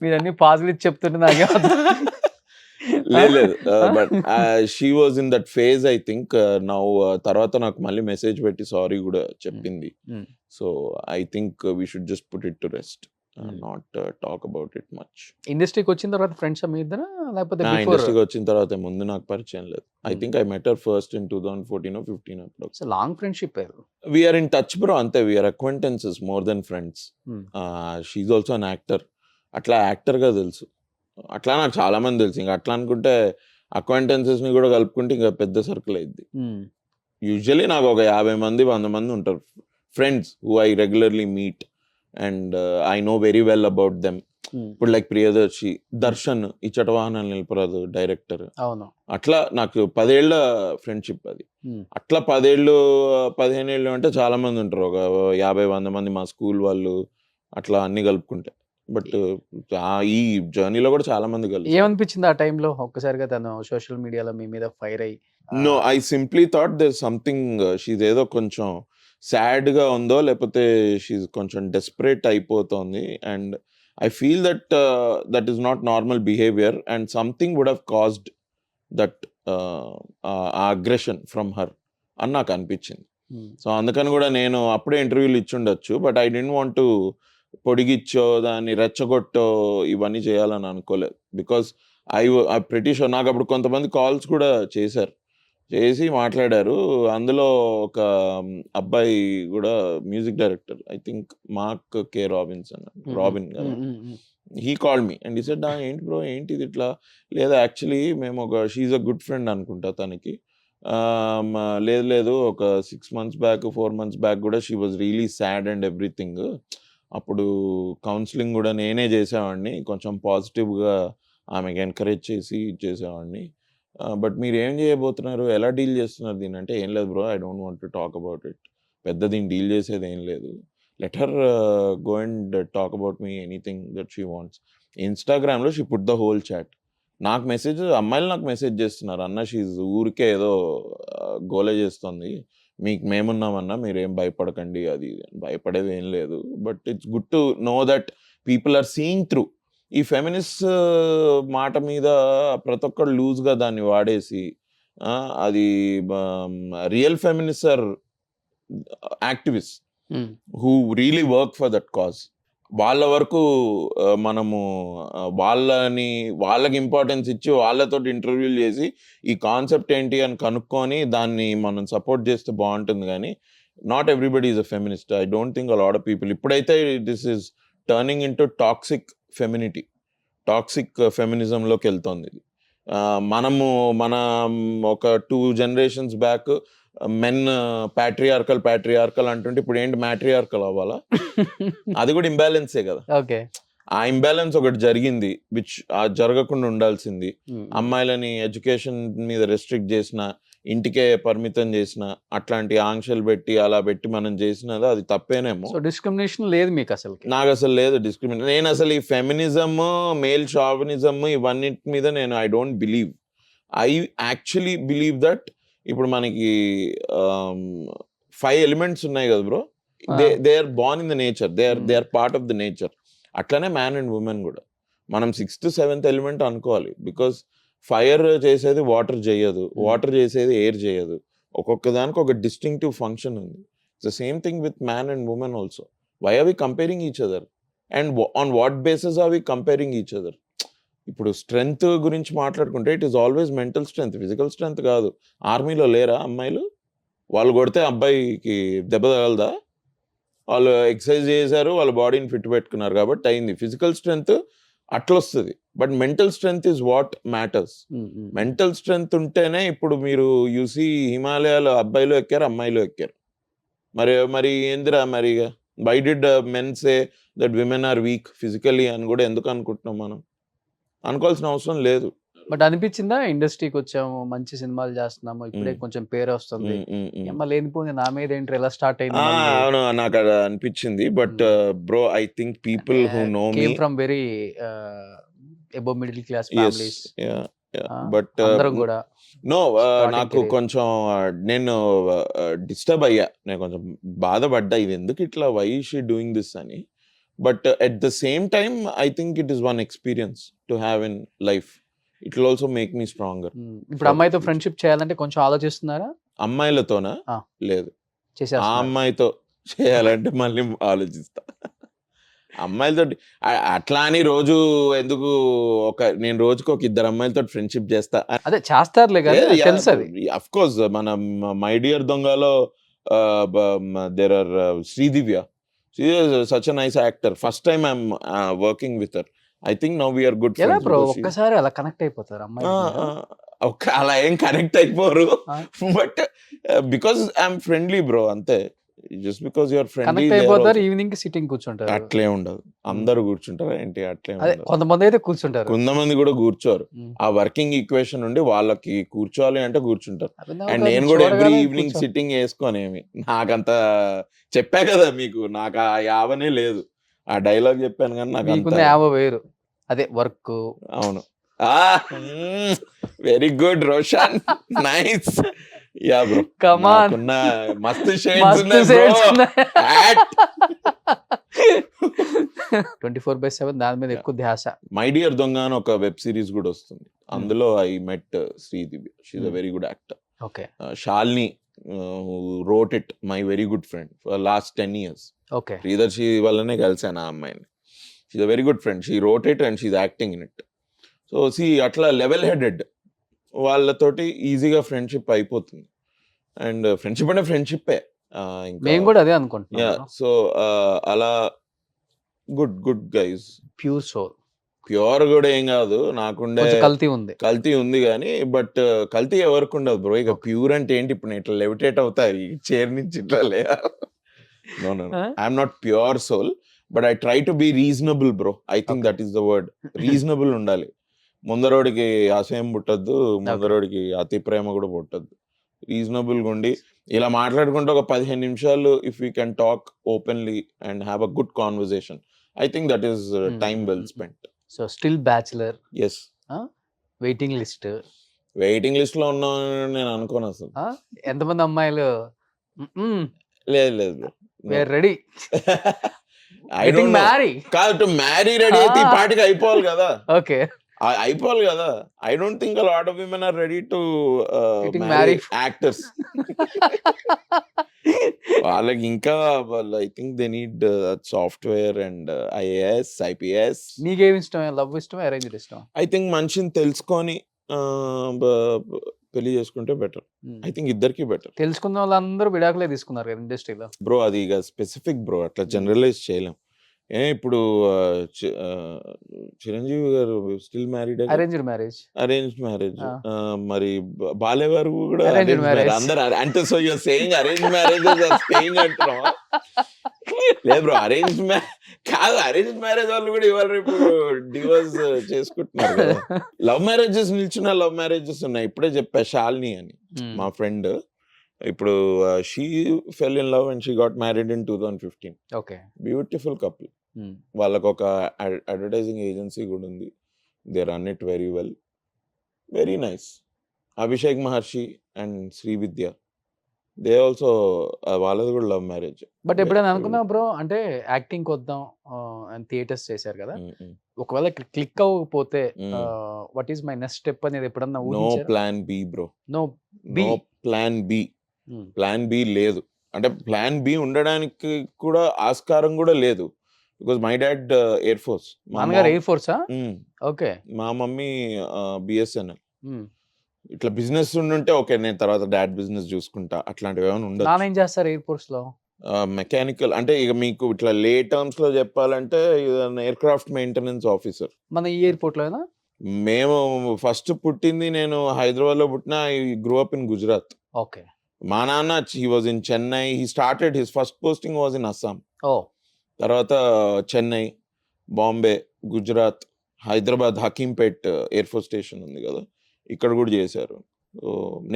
B: మీరు అన్ని పాజిటివ్ చెప్తుంటే నాకే
C: లేదు. But she was in that phase I think. Now తర్వాత నాకు మళ్ళీ మెసేజ్ పెట్టి సారీ కూడా చెప్పింది. So I think we should just put it to rest, not talk about it much.
B: ఇండస్ట్రీకి వచ్చిన తర్వాత ఫ్రెండ్స్ మీ ఇద్దరు, లేకపోతే
C: ఇండస్ట్రీకి వచ్చిన తర్వాత ముందు నాకు పరిచయం లేదు. I think I met her first in 2014 or 15 అప్పుడు.
B: Long friendship.
C: We are in touch bro, అంతే. We are acquaintances more than friends. She is also an actor. అట్లా యాక్టర్గా తెలుసు, అట్లా నాకు చాలా మంది తెలుసు. ఇంకా అట్లా అనుకుంటే అక్వైంటెన్సెస్ ని కూడా కలుపుకుంటే ఇంకా పెద్ద సర్కిల్ అయింది. యూజువలీ నాకు ఒక 50 మంది 100 మంది ఉంటారు friends who I regularly meet and I know very well about them. ఇప్పుడు లైక్ ప్రియదర్శి, దర్శన్, ఈ చటవాహనాలు నిలపరాదు డైరెక్టర్, అట్లా నాకు 10 ఏళ్ల ఫ్రెండ్షిప్ అది. అట్లా 10 ఏళ్ళు 15 ఏళ్ళు అంటే చాలా మంది ఉంటారు, ఒక 50-100 మంది మా స్కూల్ వాళ్ళు, అట్లా అన్ని కలుపుకుంటే. బట్ ఈ జర్నీలో కూడా చాలా మంది కలిసి.
B: ఏమనిపించింది ఆ టైంలో ఒక్కసారిగా తను సోషల్ మీడియాలో మీ మీద ఫైర్ అయ్యి?
C: No, I simply thought there something, she's ఏదో కొంచెం సాడ్ గా ఉందో లేకపోతే షీజ్ కొంచెం డెస్పరేట్ అయిపోతుంది. And I feel that is not normal behaviour and something would have caused that aggression from her అని నాకు అనిపించింది. సో అందుకని కూడా నేను అప్పుడే ఇంటర్వ్యూలు ఇచ్చుండొచ్చు, but I didn't want to పొడిగిచ్చో దాన్ని రెచ్చగొట్టో ఇవన్నీ చేయాలని అనుకోలేదు. బికాస్ ఐ ప్రిటీ షూర్ నాకు అప్పుడు కొంతమంది కాల్స్ కూడా చేసి మాట్లాడారు. అందులో ఒక అబ్బాయి కూడా music director, I think Mark K Robin కదా, he called me and he said ఏంటి బ్రో ఏంటి ఇది ఇట్లా. లేదా యాక్చువల్లీ మేము షీఈ్ అ గుడ్ ఫ్రెండ్ అనుకుంటా తనకి. లేదు ఒక 6 months బ్యాక్ 4 months బ్యాక్ కూడా she was really sad and everything. అప్పుడు కౌన్సిలింగ్ కూడా నేనే చేసేవాడిని, కొంచెం పాజిటివ్గా ఆమెకి ఎంకరేజ్ చేసి చేసేవాడిని. బట్ మీరు ఏం చేయబోతున్నారు, ఎలా డీల్ చేస్తున్నారు దీన్ని అంటే, ఏం లేదు bro, I don't want to talk about it. పెద్ద దీన్ని డీల్ చేసేది ఏం లేదు, let her go and talk about me anything that she wants. ఇన్స్టాగ్రామ్లో she put the whole chat. నాకు అమ్మాయిలు నాకు మెసేజ్ చేస్తున్నారు, అన్న షీజ్ ఊరికే ఏదో గోలే చేస్తుంది, మీకు మేమున్నామన్నా మీరేం భయపడకండి, అది భయపడేది ఏం లేదు. But it's good to know that people are seeing through. ఈ ఫెమినిస్ట్ మాట మీద ప్రతి ఒక్కరు లూజ్గా దాన్ని వాడేసి అది real feminist or activist. Who really work for that cause. వాళ్ళ వరకు మనము వాళ్ళకి ఇంపార్టెన్స్ ఇచ్చి వాళ్ళతో ఇంటర్వ్యూలు చేసి ఈ కాన్సెప్ట్ ఏంటి అని కనుక్కొని దాన్ని మనం సపోర్ట్ చేస్తే బాగుంటుంది. కానీ not everybody is a feminist. I don't think a lot of people ఇప్పుడైతే this is turning in to toxic femininity, toxic ఫెమినిజంలోకి వెళ్తుంది ఇది. మన ఒక 2 generations బ్యాక్ మెన్ ప్యాట్రియార్కల్ అంటుంటే ఇప్పుడు ఏంటి మ్యాట్రియార్కల్ అవ్వాలా? అది కూడా ఇంబ్యాలెన్సే కదా.
B: ఓకే,
C: ఆ ఇంబ్యాలెన్స్ ఒకటి జరిగింది, విచ్ జరగకుండా ఉండాల్సింది. అమ్మాయిలని ఎడ్యుకేషన్ మీద రెస్ట్రిక్ట్ చేసిన, ఇంటికే పరిమితం చేసిన, అట్లాంటి ఆంక్షలు పెట్టి అలా పెట్టి మనం చేసినది అది తప్పేనేమో.
B: సో డిస్క్రిమినేషన్ లేదు మీకు అసలు?
C: నాకు అసలు లేదు డిస్క్రిమినేషన్. నేను అసలు ఈ ఫెమినిజం, మేల్ షావినిజం ఇవన్నిటి మీద నేను I don't believe. I actually believe that ఇప్పుడు మనకి 5 elements ఉన్నాయి కదా బ్రో, they are born in the nature, they are part of the nature. అట్లనే మ్యాన్ అండ్ ఉమెన్ కూడా మనం 6th 7th ఎలిమెంట్ అనుకోవాలి. బికాస్ ఫైర్ చేసేది వాటర్ చేయదు, వాటర్ చేసేది ఎయిర్ చేయదు. ఒక్కొక్క దానికి ఒక డిస్టింక్టివ్ ఫంక్షన్ ఉంది. The same thing with man and women also. Why are we comparing each other and on what basis are we comparing each other? ఇప్పుడు స్ట్రెంగ్త్ గురించి మాట్లాడుకుంటే it is always mental strength, physical strength కాదు. ఆర్మీలో లేరా అమ్మాయిలు? వాళ్ళు కొడితే అబ్బాయికి దెబ్బ తగలదా? వాళ్ళు ఎక్సర్సైజ్ చేశారు, వాళ్ళ బాడీని ఫిట్ పెట్టుకున్నారు కాబట్టి అయింది. ఫిజికల్ స్ట్రెంగ్త్ అట్లొస్తుంది, but mental strength is what matters. Mental strength ఉంటేనే ఇప్పుడు మీరు యూసి హిమాలయాలు అబ్బాయిలు ఎక్కారు, అమ్మాయిలు ఎక్కారు. మరి ఏందిరా మరి why did men say that women are weak physically అని కూడా ఎందుకు అనుకుంటున్నాం మనం? అనుకోవాల్సిన అవసరం లేదు.
B: బట్ అనిపించిందా ఇండస్ట్రీకి వచ్చాము, మంచి సినిమాలు చేస్తున్నాము, ఇప్పుడే కొంచెం పేరు వస్తుంది, లేనిపోయింది నా మీద ఏంటి ఎలా స్టార్ట్ అయింది?
C: అవును, నాకు అది అనిపించింది. But bro I think people who know me
B: from very above middle class families,
C: but
B: అందరం కూడా
C: నో నాకు కొంచెం నేను డిస్టర్బ్ అయ్యా, నేను కొంచెం బాధపడ్డా, ఇది ఎందుకు ఇట్లా, వై షీ డూయింగ్ దిస్ అని. But at the same time I think it is one experience to have in life. It will also make me stronger.
B: ఇప్పుడు అమ్మాయితో ఫ్రెండ్షిప్ చేయాలంటే కొంచెం ఆలోచిస్తున్నారా?
C: అమ్మాయిలతోనా? లేదు, ఆ అమ్మాయితో చేయాలంటే మళ్ళీ ఆలోచిస్తా. అమ్మాయిలతో అట్లా అని రోజు ఎందుకు, నేను రోజుకి ఒక 2 అమ్మాయిలతో ఫ్రెండ్షిప్ చేస్తా.
B: అదే చేస్తారులే కదా, తెలుసు అది.
C: అఫ్ కోర్స్ మన మై డియర్ దొంగలో there are Sridivya. She is such a nice actor. First time I'm working with her. I think now we are good friends.
B: ఎలా బ్రో ఒక్కసారి అలా కనెక్ట్ అయిపోతారు అమ్మాయి?
C: అలా ఏం కనెక్ట్ అయిపోరు, but because I'm friendly bro, అంతే. Just because you're friendly
B: connect అయిపోతారు, ఈవినింగ్ కి సిట్టింగ్ కూర్చుంటారు.
C: అట్లే ఉండదు, అందరు కూర్చుంటారు ఏంటి? అట్లే
B: కొంతమంది అయితే కూర్చుంటారు,
C: కొంతమంది కూడా కూర్చోరు. ఆ వర్కింగ్ ఈక్వేషన్ నుండి వాళ్ళకి కూర్చోవాలి అంటే కూర్చుంటారు. అండ్ నేను కూడా ఎవ్రీ ఈవినింగ్ సిట్టింగ్ వేసుకొనేమి, నాకంత చెప్పా కదా మీకు, నాకు ఆ యావనే లేదు. ఆ డైలాగ్ చెప్పాను కానీ నాకు
B: యావ వేరు, అదే వర్క్.
C: అవును, very good Roshan, nice. Yeah bro, come on, మస్తు షేడ్స్ ఉన్నాయి.
B: 24/7 దాని మీద ఎక్కువ ధ్యాస.
C: మై డియర్ దొంగ అని ఒక వెబ్ సిరీస్ కూడా వస్తుంది, అందులో I met Sridivya. She is a very good actor.
B: Okay,
C: షాల్ని wrote it, my very good friend for last 10 years.
B: Okay,
C: శ్రీదర్శి వల్లనే కలిసాను ఆ అమ్మాయిని. షీ's a very good friend. She wrote it and she's acting in it. So see, అట్లా level headed వాళ్ళతోటి ఈజీగా friendship అయిపోతుంది. And friendship అంటే ఫ్రెండ్షిప్పే.
B: మేము కూడా అదే అనుకుంటున్నాం.
C: సో అలా good guys,
B: pure soul.
C: Pure కూడా ఏం కాదు, నాకుండే కల్తీ ఉంది కానీ, బట్ కల్తీ ఎవరికి ఉండదు బ్రో. ఇక ప్యూర్ అంటే ఏంటి, ఇప్పుడు నేను ఇట్లా లెవిటేట్ అవుతాయి చైర్ నుంచి ఇట్లా లేదా? No, I'm not pure soul, but I try to be reasonable bro. I think that is the word, reasonable ఉండాలి. ముందరోడికి అసహ్యం పుట్టద్దు, ముందరోడికి అతి ప్రేమ కూడా పుట్టద్దు. రీజనబుల్గా ఉండి ఇలా మాట్లాడుకుంటే ఒక 15 నిమిషాలు if we can talk openly and have a good conversation, I think that is time well spent.
B: So still bachelor?
C: yes.
B: Waiting list
C: లో ఉన్నా నేను అనుకోను అసలు.
B: ఎంతమంది అమ్మాయిలు?
C: లేదు,
B: రెడీ.
C: కాదు, టు మ్యారీ రెడీ అయితే ఈ పాటికి అయిపోవాలి కదా.
B: ఓకే,
C: అయిపోవాలి కదా. I don't think lot of women are ready to
B: Getting
C: marry
B: married.
C: Actors. వాళ్ళకి ఇంకా వాళ్ళు I think they need software and IAS, IPS.
B: నీకేమి ఇష్టం? లవ్ ఇష్టం, అరేంజ్డ్ ఇష్టం?
C: ఐ థింక్ మనిషిని తెలుసుకొని బ- పెళ్లి చేసుకుంటే బెటర్. ఐ థింక్ ఇద్దరికి బెటర్
B: తెలుసుకున్న వాళ్ళందరూ విడాకులే తీసుకున్నారు కదా ఇండస్ట్రీలో.
C: బ్రో. అది ఇక స్పెసిఫిక్ బ్రో, అట్లా జనరలైజ్ చేయలేం. ఇప్పుడు చిరంజీవి గారు still married,
B: arranged marriage.
C: Arrange marriage.
B: ఆ.
C: మరి బాలే గారు కూడా
B: Arranged
C: అరేంజ్ మ్యారేజ్.
B: marriage.
C: అందరు అంటే so you're saying arrange marriages are staying అంటున్నాం. లేదు బ్రో, అరేంజ్ కాదు, అరేంజ్ మ్యారేజ్ వాళ్ళు కూడా ఇవాళ రేపు డివోర్స్ చేసుకుంటున్నారు కదా. లవ్ మ్యారేజెస్ నిల్చున్న లవ్ మ్యారేజెస్ ఉన్నాయి. ఇప్పుడే చెప్పా శాలిని అని మా ఫ్రెండ్. ఇప్పుడు she fell in love and she got married in 2015.
B: Okay.
C: Beautiful couple. వాళ్ళకు ఒక అడ్వర్టైజింగ్ ఏజెన్సీ కూడా ఉంది. They run it very well, very nice. Abhishek Maharshi and Srividya, they also, వాళ్ళది కూడా లవ్ మ్యారేజ్.
B: బట్ ఎప్పుడైనా అనుకున్నా బ్రో, అంటే యాక్టింగ్ వద్దాం అండ్ థియేటర్స్ చేశారు కదా, ఒకవేళ క్లిక్ అవ్వకపోతే what is my next step అనేది ఎప్పుడన్నా
C: no plan B bro.
B: No
C: no plan B. Plan B లేదు. అంటే ప్లాన్ బి ఉండడానికి కూడా ఆస్కారం కూడా లేదు. Because my dad air force.
B: నాన్నగారు ఎయిర్ ఫోర్సా? ఓకే.
C: మా మమ్మీ బిఎస్ఎన్ఎల్. ఇట్లా బిజినెస్ ఉండుంటే ఓకే, నేను తర్వాత డాడ్ బిజినెస్ చూసుకుంటా, అట్లాంటివి ఏమైనా ఉండదు.
B: నాన్న ఏం చేస్తారు ఎయిర్ ఫోర్స్ లో?
C: మెకానికల్. అంటే ఇక మీకు ఇట్లా లే టర్మ్స్ లో చెప్పాలంటే ఎయిర్ క్రాఫ్ట్ మెయింటెనెన్స్ ఆఫీసర్.
B: మన ఈ ఎయిర్పోర్ట్ లోనా?
C: మేము ఫస్ట్ పుట్టింది నేను హైదరాబాద్ లో పుట్టిన. I grew up in Gujarat.
B: Okay.
C: మా నాన్న he was in Chennai. He started his first posting was in Assam.
B: Oh.
C: తర్వాత Chennai, Bombay, Gujarat, Hyderabad Hakimpet air force station ఉంది కదా, ఇక్కడ కూడా చేశారు.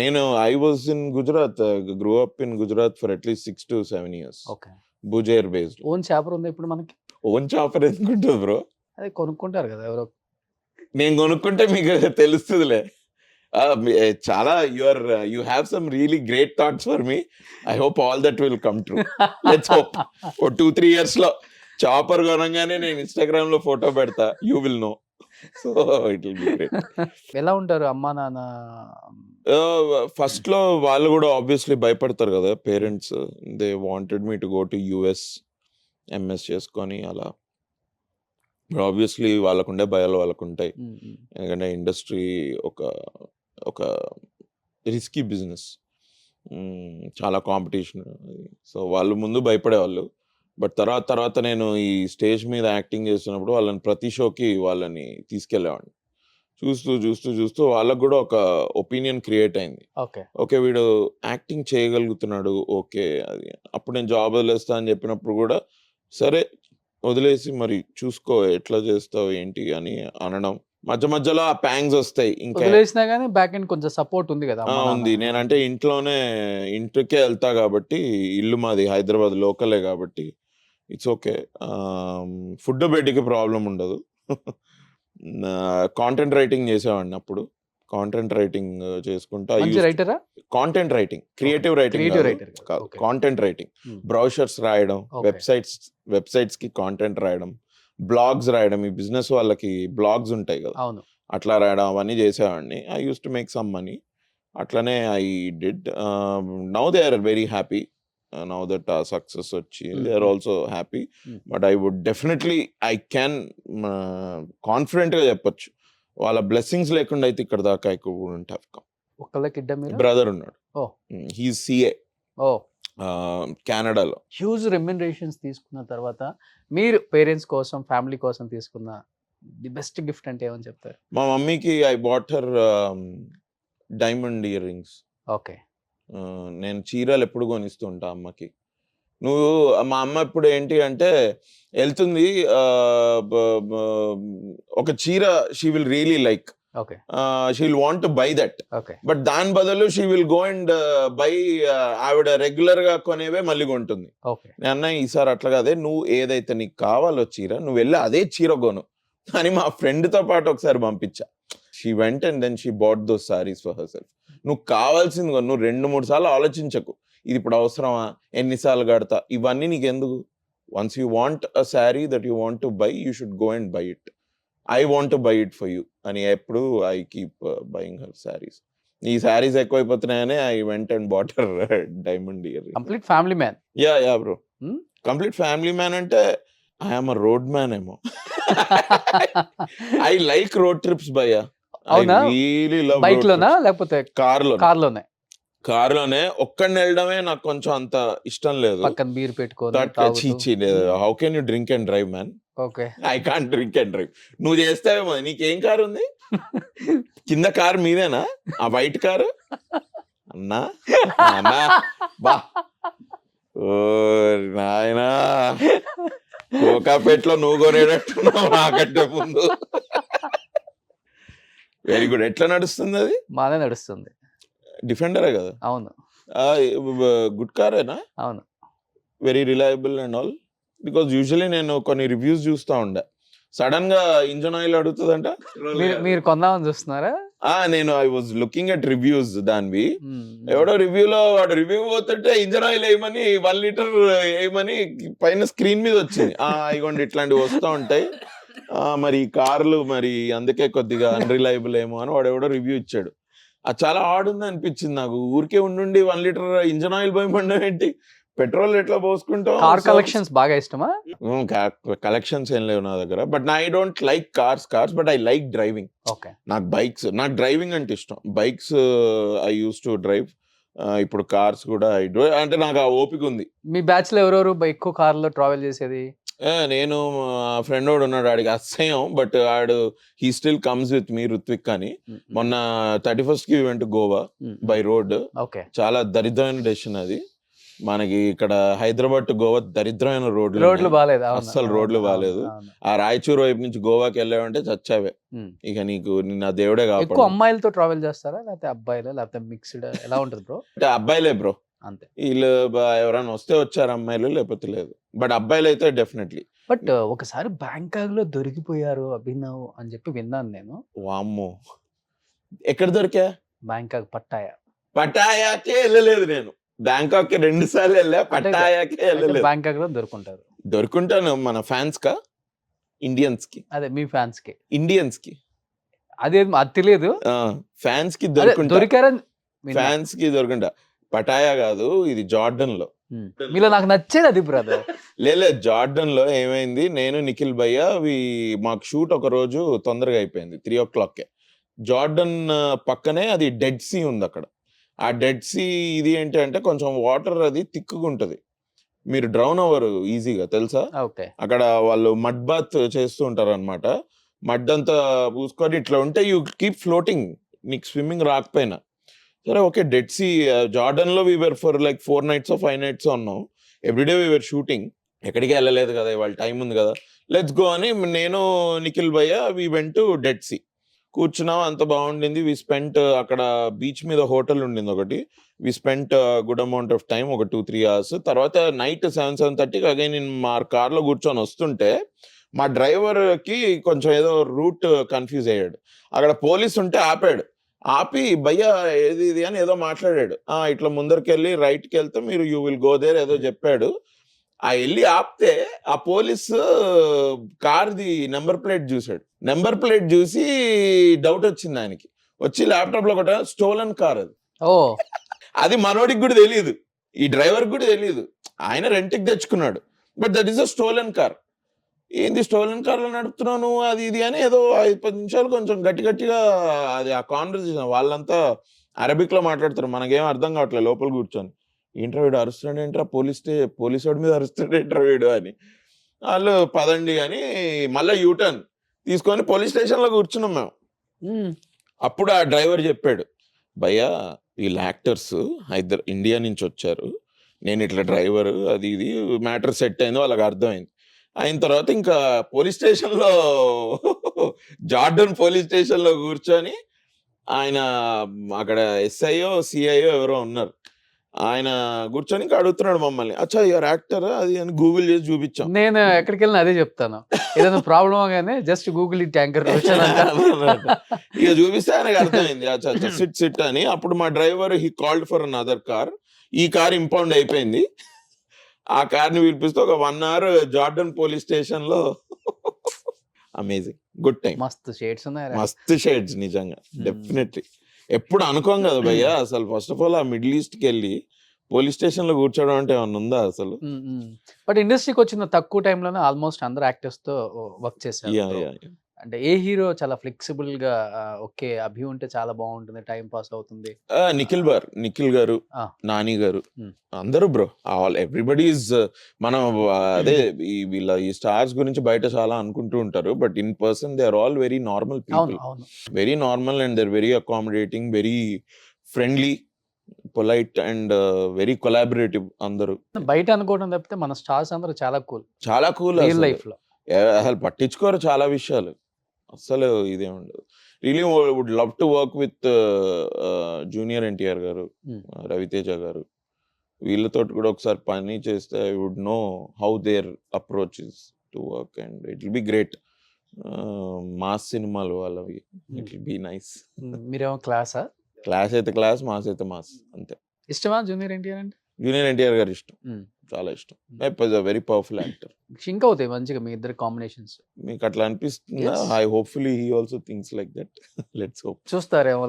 C: నేను I was in Gujarat, grew up in Gujarat for at least 6 to 7 years.
B: ఓకే.
C: Bhuj air based.
B: Own chopper ఉంది ఇప్పుడు మనకి.
C: ఓన్ చాపర్ ఎందుకుంటుంది బ్రో?
B: అదే కొనుక్కుంటారు కదా ఎవరో.
C: నేను కొనుక్కుంటే మీకు తెలుస్తుందిలే. చాలా you have some really great thoughts for me. I hope all that will come true. Let's hope. ఓ 2-3 years లో చాపర్ కొనగానే నేను ఇన్స్టాగ్రామ్ లో ఫోటో పెడతా. You will know. So it will be great.
B: ఎలా ఉంటారు అమ్మా నాన్న?
C: ఫస్ట్ లో వాళ్ళు కూడా ఆబ్వియస్లీ భయపడతారు కదా parents. They wanted me to go to US MS చేసుకొని అలా. ఆబ్వియస్లీ వాళ్ళకుండే భయాలు వాళ్ళకు ఉంటాయి. ఎందుకంటే ఇండస్ట్రీ ఒక రిస్కీ బిజినెస్, చాలా కాంపిటీషన్. సో వాళ్ళు ముందు భయపడేవాళ్ళు. బట్ తర్వాత నేను ఈ స్టేజ్ మీద యాక్టింగ్ చేస్తున్నప్పుడు వాళ్ళని ప్రతి షోకి వాళ్ళని తీసుకెళ్ళేవాడిని. చూస్తూ వాళ్ళకు కూడా ఒక ఒపీనియన్ క్రియేట్ అయింది. ఓకే, వీడు యాక్టింగ్ చేయగలుగుతున్నాడు, ఓకే అది. అప్పుడు నేను జాబ్ వదిలేస్తా అని చెప్పినప్పుడు కూడా సరే వదిలేసి మరి చూసుకో ఎట్లా చేస్తావు ఏంటి అని అనడం. మధ్యలో ఆ ప్యాంగ్స్ వస్తాయి. ఇంకా
B: వదిలేసినా కానీ బ్యాక్ ఎండ్ కొంచెం సపోర్ట్ ఉంది కదా.
C: ఉంది. నేనంటే ఇంటికే వెళ్తా కాబట్టి, ఇల్లు మాది హైదరాబాద్ లోకలే కాబట్టి ఇట్స్ ఓకే. ఫుడ్ బెడ్కి ప్రాబ్లం ఉండదు. కాంటెంట్ రైటింగ్ చేసేవాడిని అప్పుడు. కాంటెంట్ రైటింగ్ చేసుకుంటా. కాంటెంట్ రైటింగ్, క్రియేటివ్ రైటింగ్ కాదు, కాంటెంట్ రైటింగ్. బ్రౌషర్స్ రాయడం, వెబ్సైట్స్ కి కాంటెంట్ రాయడం, బ్లాగ్స్ రాయడం. ఈ బిజినెస్ వాళ్ళకి బ్లాగ్స్ ఉంటాయి కదా, అట్లా రాయడం అవన్నీ చేసేవాడిని. I use to make some money. అట్లనే I did. Now they are very happy. Now that success వచ్చి they are also happy. But I would definitely, I can confident గా చెప్పొచ్చు, వాళ్ళ బ్లెస్సింగ్స్ లేకుండా అయితే ఇక్కడ దాకా I wouldn't have come. Brother ఉన్నాడు. హీస్ సిఏ కెనడాలో.
B: హ్యూజ్ రెమ్యునరేషన్స్ తీసుకున్న తర్వాత మీరు పేరెంట్స్ కోసం, ఫ్యామిలీ కోసం తీసుకున్న ది బెస్ట్ గిఫ్ట్ అంటే ఏమని చెప్తారు?
C: మా మమ్మీకి I bought her diamond ear rings.
B: Okay.
C: నేను చీరలు ఎప్పుడు కొనిస్తూ ఉంటా అమ్మకి. మా అమ్మ ఇప్పుడు ఏంటి అంటే వెళ్తుంది, ఒక చీర she will really like, she will want to by that. But దాని బదులు she will go and by, ఆవిడ రెగ్యులర్ గా కొనేవే మళ్ళీ కొంటుంది. నేను అన్న ఈసారి అట్లా కాదే, నువ్వు ఏదైతే నీకు కావాలో చీర నువ్వు వెళ్ళి అదే చీర కొను అని మా ఫ్రెండ్ తో పాటు ఒకసారి పంపించా. She went and then she bought those saris for her self. నువ్వు కావాల్సింది నువ్వు 2-3 సార్లు ఆలోచించకు, ఇది ఇప్పుడు అవసరమా, ఎన్నిసార్లు కడతా, ఇవన్నీ నీకు ఎందుకు. Once you want a sari that you want to buy, you should go and buy it. I want to buy it for you. అని ఎప్పుడు I keep buying her saris. ఈ శారీస్ ఎక్కువైపోతున్నాయని I went and bought her diamond ear.
B: Complete family man.
C: Yeah bro, complete family man అంటే I'm a road man ఏమో. I like road trips భయ్య.
B: అవునా? Bike లోనా లేకపోతే కార్లోనే?
C: కార్లోనే ఒక్కడిని వెళ్ళడమే నాకు కొంచెం అంత ఇష్టం లేదు.
B: పక్కన బీర్ పెట్టుకోని.
C: How can you drink and drive man?
B: Okay,
C: I can't drink and drive. నువ్వు చేస్తావేమో. నీకేం కారు ఉంది? కింద కారు మీదేనా? ఆ వైట్ కారు అన్నా బా. ఓ నాయనా, కోకాపేట్లో నువ్వు కొనేటట్టున్నావు నాకంటే ముందు. Very good. ఎట్లా నడుస్తుంది అది?
B: బాగా నడుస్తుంది.
C: డిఫెండరే కదా?
B: అవును.
C: గుడ్ కారేనా?
B: అవును.
C: Very reliable and all. Because usually నేను కొన్ని రివ్యూస్ చూస్తా ఉండే, సడన్ గా ఇంజన్ ఆయిల్ అడుగుతుందంట.
B: మీరు కొందామని చూస్తున్నారా?
C: నేను I was looking at reviews దానివి. ఎవడో రివ్యూలో వాడు రివ్యూ పోతుంటే ఇంజన్ ఆయిల్ వేయమని 1 లీటర్ వేయమని పైన స్క్రీన్ మీద వచ్చింది. ఇగోండి ఇట్లాంటివి వస్తూ ఉంటాయి, మరి కార్లు మరి అందుకే కొద్దిగా అన్రిలయబుల్ ఏమో అని వాడు ఎవడో రివ్యూ ఇచ్చాడు. అది చాలా ఆడ్ ఉంది అనిపించింది నాకు. ఊరికే ఉండి 1 లీటర్ ఇంజన్ ఆయిల్ పోయమండం ఏంటి? పెట్రోల్ ఎట్లా పోసుకుంటాం?
B: కార్ కలెక్షన్స్ బాగా ఇష్టమా?
C: కలెక్షన్స్ ఏం లేవు నా దగ్గర. But I don't like cars but I like driving. నాకు డ్రైవింగ్ అంటే ఇష్టం. Bikes I use to drive. ఇప్పుడు కార్స్ కూడా ఐ డో, అంటే నాకు ఆ ఓపిక ఉంది.
B: మీ బ్యాచ్ లో ఎవరెవరు ఎక్కువ కార్లో ట్రావెల్ చేసేది?
C: నేను ఫ్రెండ్ వాడు ఉన్నాడు, ఆడికి అసహ్యం, బట్ ఆడు he still comes with me, Ruthvik అని. మొన్న 31st కి వెంట గోవా బై రోడ్. చాలా దరిద్రమైన డెసిషన్ అది. మనకి ఇక్కడ హైదరాబాద్ టు గోవా దరిద్రమైన రోడ్లు
B: బాగాలేదు,
C: అస్సలు రోడ్లు బాగాలేదు. ఆ రాయచూరు వైపు నుంచి గోవాకి వెళ్ళావంటే చచ్చావే. ఇక నీకు నా దేవుడే కావాలి.
B: ఎక్కువ అమ్మాయిలతో ట్రావెల్ చేస్తారా లేకపోతే అబ్బాయిలు, లేకపోతే మిక్స్డ్ ఎలా ఉంటుంది బ్రో?
C: అంటే అబ్బాయిలే బ్రో,
B: అంతే.
C: వీళ్ళు ఎవరైనా వస్తే వచ్చారు అమ్మాయిలు, లేకపోతే లేదు. బట్ అబ్బాయిలు అయితే డెఫినెట్లీ.
B: బట్ ఒకసారి బ్యాంకాక్ లో దొరికిపోయారు అభినవ్ అని చెప్పి విన్నాను నేను.
C: వామ్మో, ఎక్కడ దొరికా?
B: బ్యాంకాక్
C: పటాయాకే వెళ్ళలేదు నేను. బ్యాంకాక్ కి 2 సార్లు వెళ్ళా, పటాయాకే వెళ్ళలేదు.
B: బ్యాంకాక్ లో
C: దొరుకుంటాను. మన ఫ్యాన్స్ కా? ఇండియన్స్ కి?
B: అదే మీ ఫ్యాన్స్ కి?
C: ఇండియన్స్ కి
B: అదే అది తెలియదు.
C: ఫ్యాన్స్ కి దొరికారని, ఫ్యాన్స్ కి దొరుకుంటా. పటాయా కాదు, ఇది జార్డన్ లో.
B: మీలో నాకు నచ్చేది అది బ్రదర్.
C: లేదు, జార్డన్ లో ఏమైంది, నేను నిఖిల్ భయ్య మాకు షూట్ ఒక రోజు తొందరగా అయిపోయింది, 3 o'clock. జార్డన్ పక్కనే అది డెడ్ సీ ఉంది అక్కడ. ఆ డెడ్ సీ ఇది ఏంటి అంటే కొంచెం వాటర్ అది తిక్కుగా ఉంటది, మీరు డ్రౌన్ అవ్వరు ఈజీగా, తెలుసా? అక్కడ వాళ్ళు మడ్ బాత్ చేస్తూ ఉంటారు అనమాట. మడ్ అంతా పూసుకొని ఇట్లా ఉంటే యూ కీప్ ఫ్లోటింగ్, నీకు స్విమ్మింగ్ రాకపోయినా సరే. ఓకే, డెడ్ సీ జార్డన్ లో we were for like 4 nights 5 nights ఉన్నాం. Everyday we were shooting. ఎక్కడికి వెళ్ళలేదు కదా, ఇవాళ టైం ఉంది కదా, లెట్స్ గో అని నేను Nikhil bhaiya we went to Dead Sea. కూర్చున్నాం, అంత బాగుండింది. వి స్పెంట్ అక్కడ బీచ్ మీద హోటల్ ఉండింది ఒకటి. We spent good amount of time, ఒక 2-3 hours. తర్వాత నైట్ 7-7:30కి అగైన్ నేను మా కార్లో కూర్చొని వస్తుంటే మా డ్రైవర్కి కొంచెం ఏదో రూట్ కన్ఫ్యూజ్ అయ్యాడు. అక్కడ పోలీస్ ఉంటే ఆపాడు. ఆపి భయ్య ఏది ఇది అని ఏదో మాట్లాడాడు. ఇట్లా ముందరికి వెళ్ళి రైట్కి వెళ్తే మీరు యూ విల్ గో దేర్ ఏదో చెప్పాడు. వెళ్ళి ఆపితే ఆ పోలీసు కార్ది నెంబర్ ప్లేట్ చూసాడు. నెంబర్ ప్లేట్ చూసి డౌట్ వచ్చింది ఆయనకి. వచ్చి ల్యాప్టాప్ లో ఒకట స్టోలన్ కార్ అది. అది మనోడికి కూడా తెలియదు, ఈ డ్రైవర్ కూడా తెలియదు. ఆయన రెంట్కి తెచ్చుకున్నాడు, but that is a stolen car. ఏంది స్టోలన్ కార్లో నడుపుతున్నాను అది ఇది అని ఏదో 5-10 నిమిషాలు కొంచెం గట్టిగా అది ఆ కాన్వర్సేషన్. వాళ్ళంతా అరబిక్ లో మాట్లాడతారు, మనకేం అర్థం కావట్లేదు లోపల కూర్చొని. ఏంట్రా వీడు అరుస్తున్నాడు ఏంట్రా, పోలీస్ వాడి మీద అరుస్తున్నాడు ఏంట్రా వీడు అని. వాళ్ళు పదండి అని మళ్ళీ యూటర్న్ తీసుకొని పోలీస్ స్టేషన్ లో కూర్చున్నాం మేము. అప్పుడు ఆ డ్రైవర్ చెప్పాడు, భయ్యా వీళ్ళు యాక్టర్స్ ఇండియా నుంచి వచ్చారు, నేను ఇట్లా డ్రైవర్ అది ఇది మ్యాటర్ సెట్ అయింది, వాళ్ళకి అర్థమైంది. అయిన తర్వాత ఇంకా పోలీస్ స్టేషన్లో జార్డన్ పోలీస్ స్టేషన్లో కూర్చొని ఆయన అక్కడ ఎస్ఐఓ సిఐఓ ఎవరో ఉన్నారు, ఆయన కూర్చొని ఇంకా అడుగుతున్నాడు మమ్మల్ని, అచ్చా యువర్ యాక్టర్ అది అని గూగుల్ చేసి చూపించాం.
B: నేను ఎక్కడికి వెళ్ళినా అదే చెప్తాను, ఏదైనా ప్రాబ్లం గానే జస్ట్ గూగుల్ ఈ ట్యాంకర్
C: ఇక చూపిస్తే ఆయనకు అర్థమైంది అచ్చా సిట్ అని. అప్పుడు మా driver he called for an other car. ఈ కార్ ఇంపౌండ్ అయిపోయింది. ఆ కార్ని పిలిపిస్తే ఒక 1 hour జార్డన్ పోలీస్ స్టేషన్ లో అమేజింగ్, గుడ్ టైం,
B: మస్తు షేడ్స్ ఉన్నాయి.
C: మస్తు షేడ్స్ నిజంగా, డెఫినెట్లీ. ఎప్పుడు అనుకోం కదా భయ్య అసలు. ఫస్ట్ ఆఫ్ ఆల్ ఆ మిడిల్ ఈస్ట్కి వెళ్ళి పోలీస్ స్టేషన్ లో కూర్చోవడం అంటే ఏమన్నా ఉందా అసలు?
B: బట్ ఇండస్ట్రీకి వచ్చిన తక్కువ టైంలోనే ఆల్మోస్ట్ అందరు యాక్టర్స్ తో వర్క్ చేశారు. అంటే ఏ హీరో చాలా ఫ్లెక్సిబుల్ గా ఓకే అభి ఉంటే చాలా బాగుంటుంది, టైం పాస్ అవుతుంది?
C: నిఖిల్ గారు, నాని గారు, అందరూ బ్రో, ఆల్ ఎవ్రీబడి ఈజ్ మనం అదే ఈ స్టార్స్ గురించి బయట చాలా అనుకుంటూ ఉంటారు, but in person they are all very normal people, very normal and they are very accommodating, very friendly, polite and very collaborative. అందరూ
B: బయట అనుకోవడం తప్పితే మన స్టార్స్ అందరూ చాలా కూల్,
C: చాలా కూల్.
B: రియల్ లైఫ్ లో
C: అసలు పట్టించుకోరు చాలా విషయాలు, అసలు ఇదే ఉండదు. Really would love to work with Junior NTR garu, Ravi Teja garu, వీళ్ళతో కూడా ఒకసారి పని చేస్తే I would know how their approach is to work and it will be great. Mass సినిమాలు వాళ్ళవి, ఇట్ విల్ బి నైస్.
B: మీరేమో క్లాసా?
C: క్లాస్ అయితే క్లాస్, మాస్ అయితే మాస్, అంతే.
B: ఇష్టమా జూనియర్ ఎన్టీఆర్ అంటే?
C: జూనియర్ ఎన్టీఆర్ గారు ఇష్టం, చాలా ఇష్టం. Very powerful actor.
B: సింక్ అవుతాయి మంచిగా మీ ఇద్దరు కాంబినేషన్స్.
C: మీకు అట్లా అనిపిస్తుందా? I hopefully he also thinks like that. Let's hope.
B: చూస్తారేమో.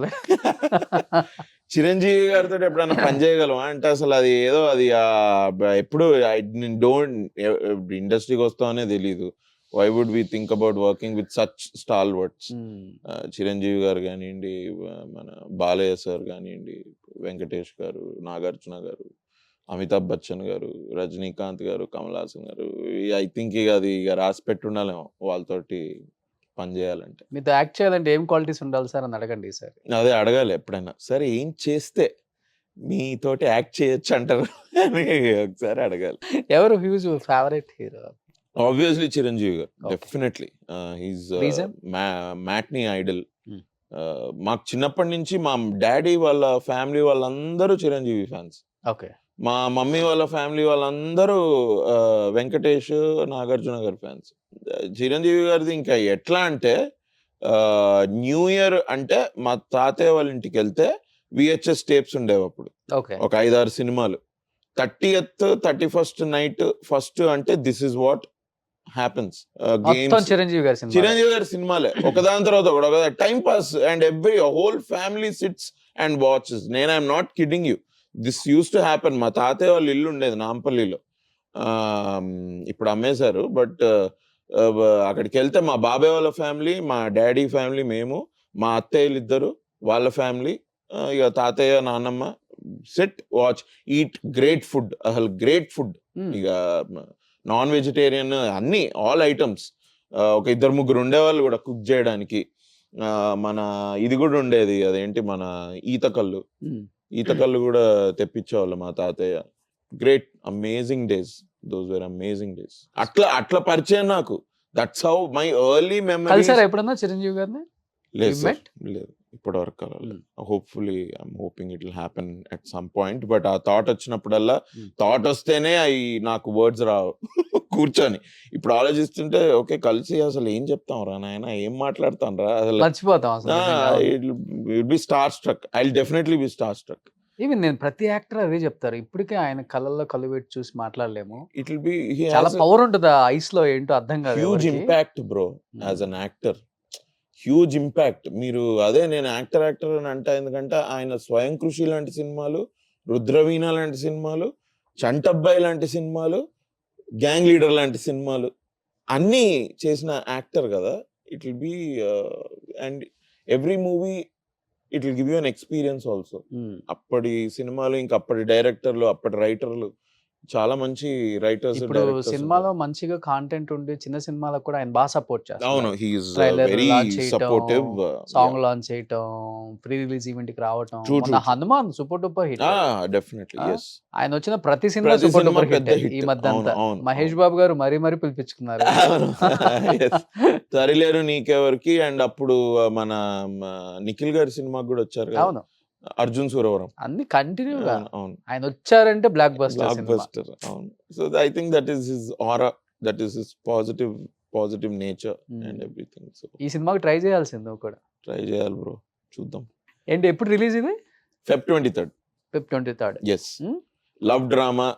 C: చిరంజీవి గారితో ఎప్పుడైనా పని చేయగలమా అంటే అసలు అది ఏదో అది ఎప్పుడు ఇండస్ట్రీకి వస్తామనే తెలీదు. Why would we think about working with such stalwarts? Chiranjeevi garu కానివ్వండి, మన బాలయ్య సార్ కానివ్వండి, వెంకటేష్ గారు, నాగార్జున గారు, అమితాబ్ బచ్చన్ గారు, రజనీకాంత్ గారు, కమల్ హాసన్ గారు. ఐ థింక్ అది రాసి పెట్టుండాలేమో వాళ్ళతోటి పని చేయాలంటే.
B: మీతో యాక్ట్ చేయాలంటే ఏం క్వాలిటీస్ ఉండాలి సార్ అని అడగండి సార్.
C: అదే అడగాలి ఎప్పుడైనా. సరే ఏం చేస్తే మీతోటి యాక్ట్ చేయొచ్చు అంటారు ఒకసారి అడగాలి.
B: ఎవరు huge favourite hero?
C: Obviously Chiranjeevi గారు, డెఫినెట్లీ. He's matinee Idol. మాకు చిన్నప్పటి నుంచి మా డాడీ వాళ్ళ ఫ్యామిలీ వాళ్ళందరూ చిరంజీవి ఫ్యాన్స్.
B: ఓకే.
C: మా మమ్మీ వాళ్ళ ఫ్యామిలీ వాళ్ళందరూ వెంకటేష్, నాగార్జున గారి ఫ్యాన్స్. చిరంజీవి గారిది ఇంకా ఎట్లా అంటే న్యూ ఇయర్ అంటే మా తాతయ్య వాళ్ళ ఇంటికి వెళ్తే VHS టేప్స్ ఉండేవి అప్పుడు, ఒక 5-6 సినిమాలు. 30th 31st నైట్ ఫస్ట్ అంటే this is what happens.
B: Chiranjeevi
C: గారి సినిమాలే ఒకదాని తర్వాత ఒక time pass and every whole family sits and watches. నేను I'm not kidding you, this use to happen. మా తాతయ్య వాళ్ళ ఇల్లు ఉండేది నాంపల్లిలో, ఇప్పుడు అమ్మేశారు. బట్ అక్కడికి వెళ్తే మా బాబాయ్ వాళ్ళ ఫ్యామిలీ, మా డాడీ ఫ్యామిలీ, మేము, మా అత్తయ్యలు ఇద్దరు, వాళ్ళ ఫ్యామిలీ, ఇక తాతయ్య, నాన్నమ్మ, SIT watch eat great food. అసలు గ్రేట్ ఫుడ్, ఇక నాన్ వెజిటేరియన్ అన్ని ఆల్ ఐటమ్స్. ఒక 2-3 ఉండేవాళ్ళు కూడా కుక్ చేయడానికి. మన ఇది కూడా ఉండేది, అదేంటి మన ఈతకళ్ళు కూడా తెప్పించేవాళ్ళు మా తాతయ్య. Great, amazing days, those were amazing days. అట్లా పరిచయం నాకు. That's how my early memory.
B: ఎప్పుడన్నా చిరంజీవి గారిని?
C: లేదు ఇప్పటి వరకు. Hopefully I'm hoping it will happen at some point. But ఆ థాట్ వచ్చినప్పుడల్లా, థాట్ వస్తేనే నాకు వర్డ్స్ రావు కూర్చొని. ఇప్పుడు ఆలోచిస్తుంటే ఓకే కలిసి అసలు ఏం చెప్తాం రా నాయన, ఏం మాట్లాడతాం రా, అసలు be star struck. I will definitely be star struck.
B: Even నేను ప్రతి యాక్టర్ అదే చెప్తారు, ఇప్పటికే ఆయన కళ్ళల్లో కళ్ళు పెట్టి చూసి మాట్లాడలేము.
C: ఇట్ విల్ బి
B: చాలా పవర్ ఉంటుంది ఆ ఐస్ లో, ఏంటో అర్థం కాదు.
C: Huge impact bro as an actor, huge impact. మీరు అదే నేను యాక్టర్ అని అంటే, ఎందుకంటే ఆయన స్వయం కృషి లాంటి సినిమాలు, రుద్రవీణ లాంటి సినిమాలు, చంటబ్బాయి లాంటి సినిమాలు, గ్యాంగ్ లీడర్ లాంటి సినిమాలు అన్నీ చేసిన యాక్టర్ కదా. It will B and every movie it will give you an experience also. అప్పటి సినిమాలు, ఇంకా అప్పటి డైరెక్టర్లు, అప్పటి రైటర్లు, చాలా మంచి రైటర్స్.
B: ఇప్పుడు సినిమాలో మంచిగా కాంటెంట్ ఉండి చిన్న సినిమాలకు కూడా ఆయన బాగా సపోర్ట్ చేస్తారు.
C: అవును, he is very supportive.
B: Song launch చేయటం, ప్రీ రిలీజ్ ఈవెంట్ కి రావటం. మన Hanuman super duper hit.
C: Definitely yes.
B: ఆయన వచ్చిన ప్రతి సినిమా సూపర్ డూపర్ హిట్. ఈ మధ్య అంతా మహేష్ బాబు గారు మరీ పిలిపించుకున్నారు.
C: సరిలేరు నీకెవరికి. అండ్ అప్పుడు మన నిఖిల్ గారి సినిమాకి కూడా వచ్చారు కదా.
B: అవును,
C: అర్జున్ సూరవరం,
B: అన్ని కంటిన్యూగా ఆయన వచ్చారంటే బ్లాక్ బస్టర్.
C: అవును. So I think that is his aura, that is his positive nature and everything. So
B: ఈ సినిమాకి ట్రై చేయాల్సింది కూడా.
C: ట్రై చేయాలి బ్రో, చూద్దాం.
B: ఏంటి ఎప్పుడు రిలీజ్ ఇది?
C: Feb 23rd. Yes. Love drama,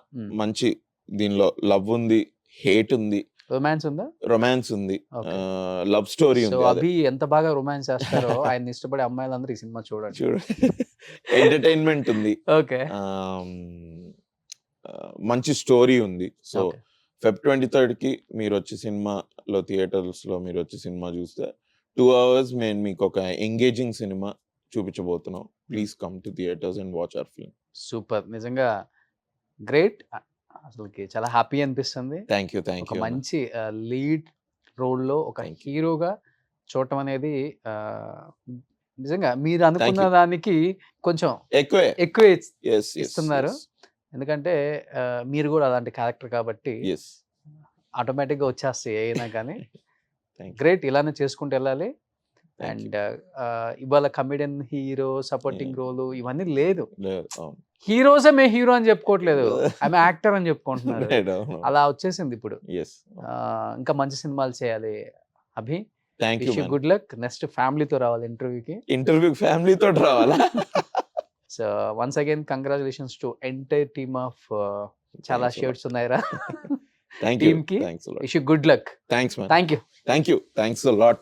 C: మంచి, దీనిలో లవ్ ఉంది, హేట్ ఉంది,
B: రొమాన్స్ ఉందా?
C: రొమాన్స్ ఉంది,
B: Okay.
C: లవ్ స్టోరీ
B: సో
C: ఉంది. అదే
B: అభి ఎంత బాగా రొమాన్స్ చేస్తారో ఆయన ఇష్టపడే అమ్మాయిలందరూ ఈ సినిమా చూడండి.
C: చూడు, ఎంటర్టైన్మెంట్ ఉంది,
B: ఓకే.
C: మంచి స్టోరీ ఉంది. So
B: okay.
C: Feb 23కి మీరు వచ్చి సినిమాలో థియేటర్స్లో మీరు వచ్చి సినిమా చూస్తే 2 hours మేము మీకు ఒక ఎంగేజింగ్ సినిమా చూపించబోతున్నాం. Please come to theatres and watch our film.
B: Super, నిజంగా గ్రేట్. అసలుకి చాలా హ్యాపీ అనిపిస్తుంది.
C: Thank you.
B: ఒక మంచి లీడ్ రోల్లో ఒక
C: Thank you.
B: హీరోగా చూడటం అనేది నిజంగా మీరు అనుకున్న
C: you.
B: దానికి కొంచెం
C: ఎక్కువే.
B: ఎక్కువే
C: Yes, yes,
B: ఇస్తున్నారు.
C: yes,
B: ఎందుకంటే మీరు కూడా అలాంటి క్యారెక్టర్ కాబట్టి
C: yes.
B: ఆటోమేటిక్గా వచ్చేస్తాయి అయినా కానీ.
C: Thank you.
B: గ్రేట్, ఇలానే చేసుకుంటూ వెళ్ళాలి.
C: Thank
B: అండ్ ఇవాళ కమెడియన్ హీరో సపోర్టింగ్ రోలు ఇవన్నీ లేదు.
C: లేదు, అవును.
B: హీరోసే మేము హీరో అని చెప్పుకోవట్లేదు, ఆమె యాక్టర్ అని చెప్పుకుంటున్నారు.
C: Right, అవును.
B: అలా వచ్చేసింది ఇప్పుడు.
C: Yes.
B: ఇంకా మంచి సినిమాలు చేయాలి Abhi.
C: Thank you.
B: Wish you good luck. Next ఫ్యామిలీతో రావాలి ఇంటర్వ్యూకి.
C: ఇంటర్వ్యూ ఫ్యామిలీతో రావాలా?
B: So once again congratulations to entire team of చాలా
C: Thanks a lot.
B: షేర్స్ ఉన్నాయిరా
C: థ్యాంక్ యూ.
B: టీమ్ కి.
C: Thanks a lot.
B: Wish you good luck.
C: Thanks, man.
B: Thank you.
C: Thank you. Thanks a lot.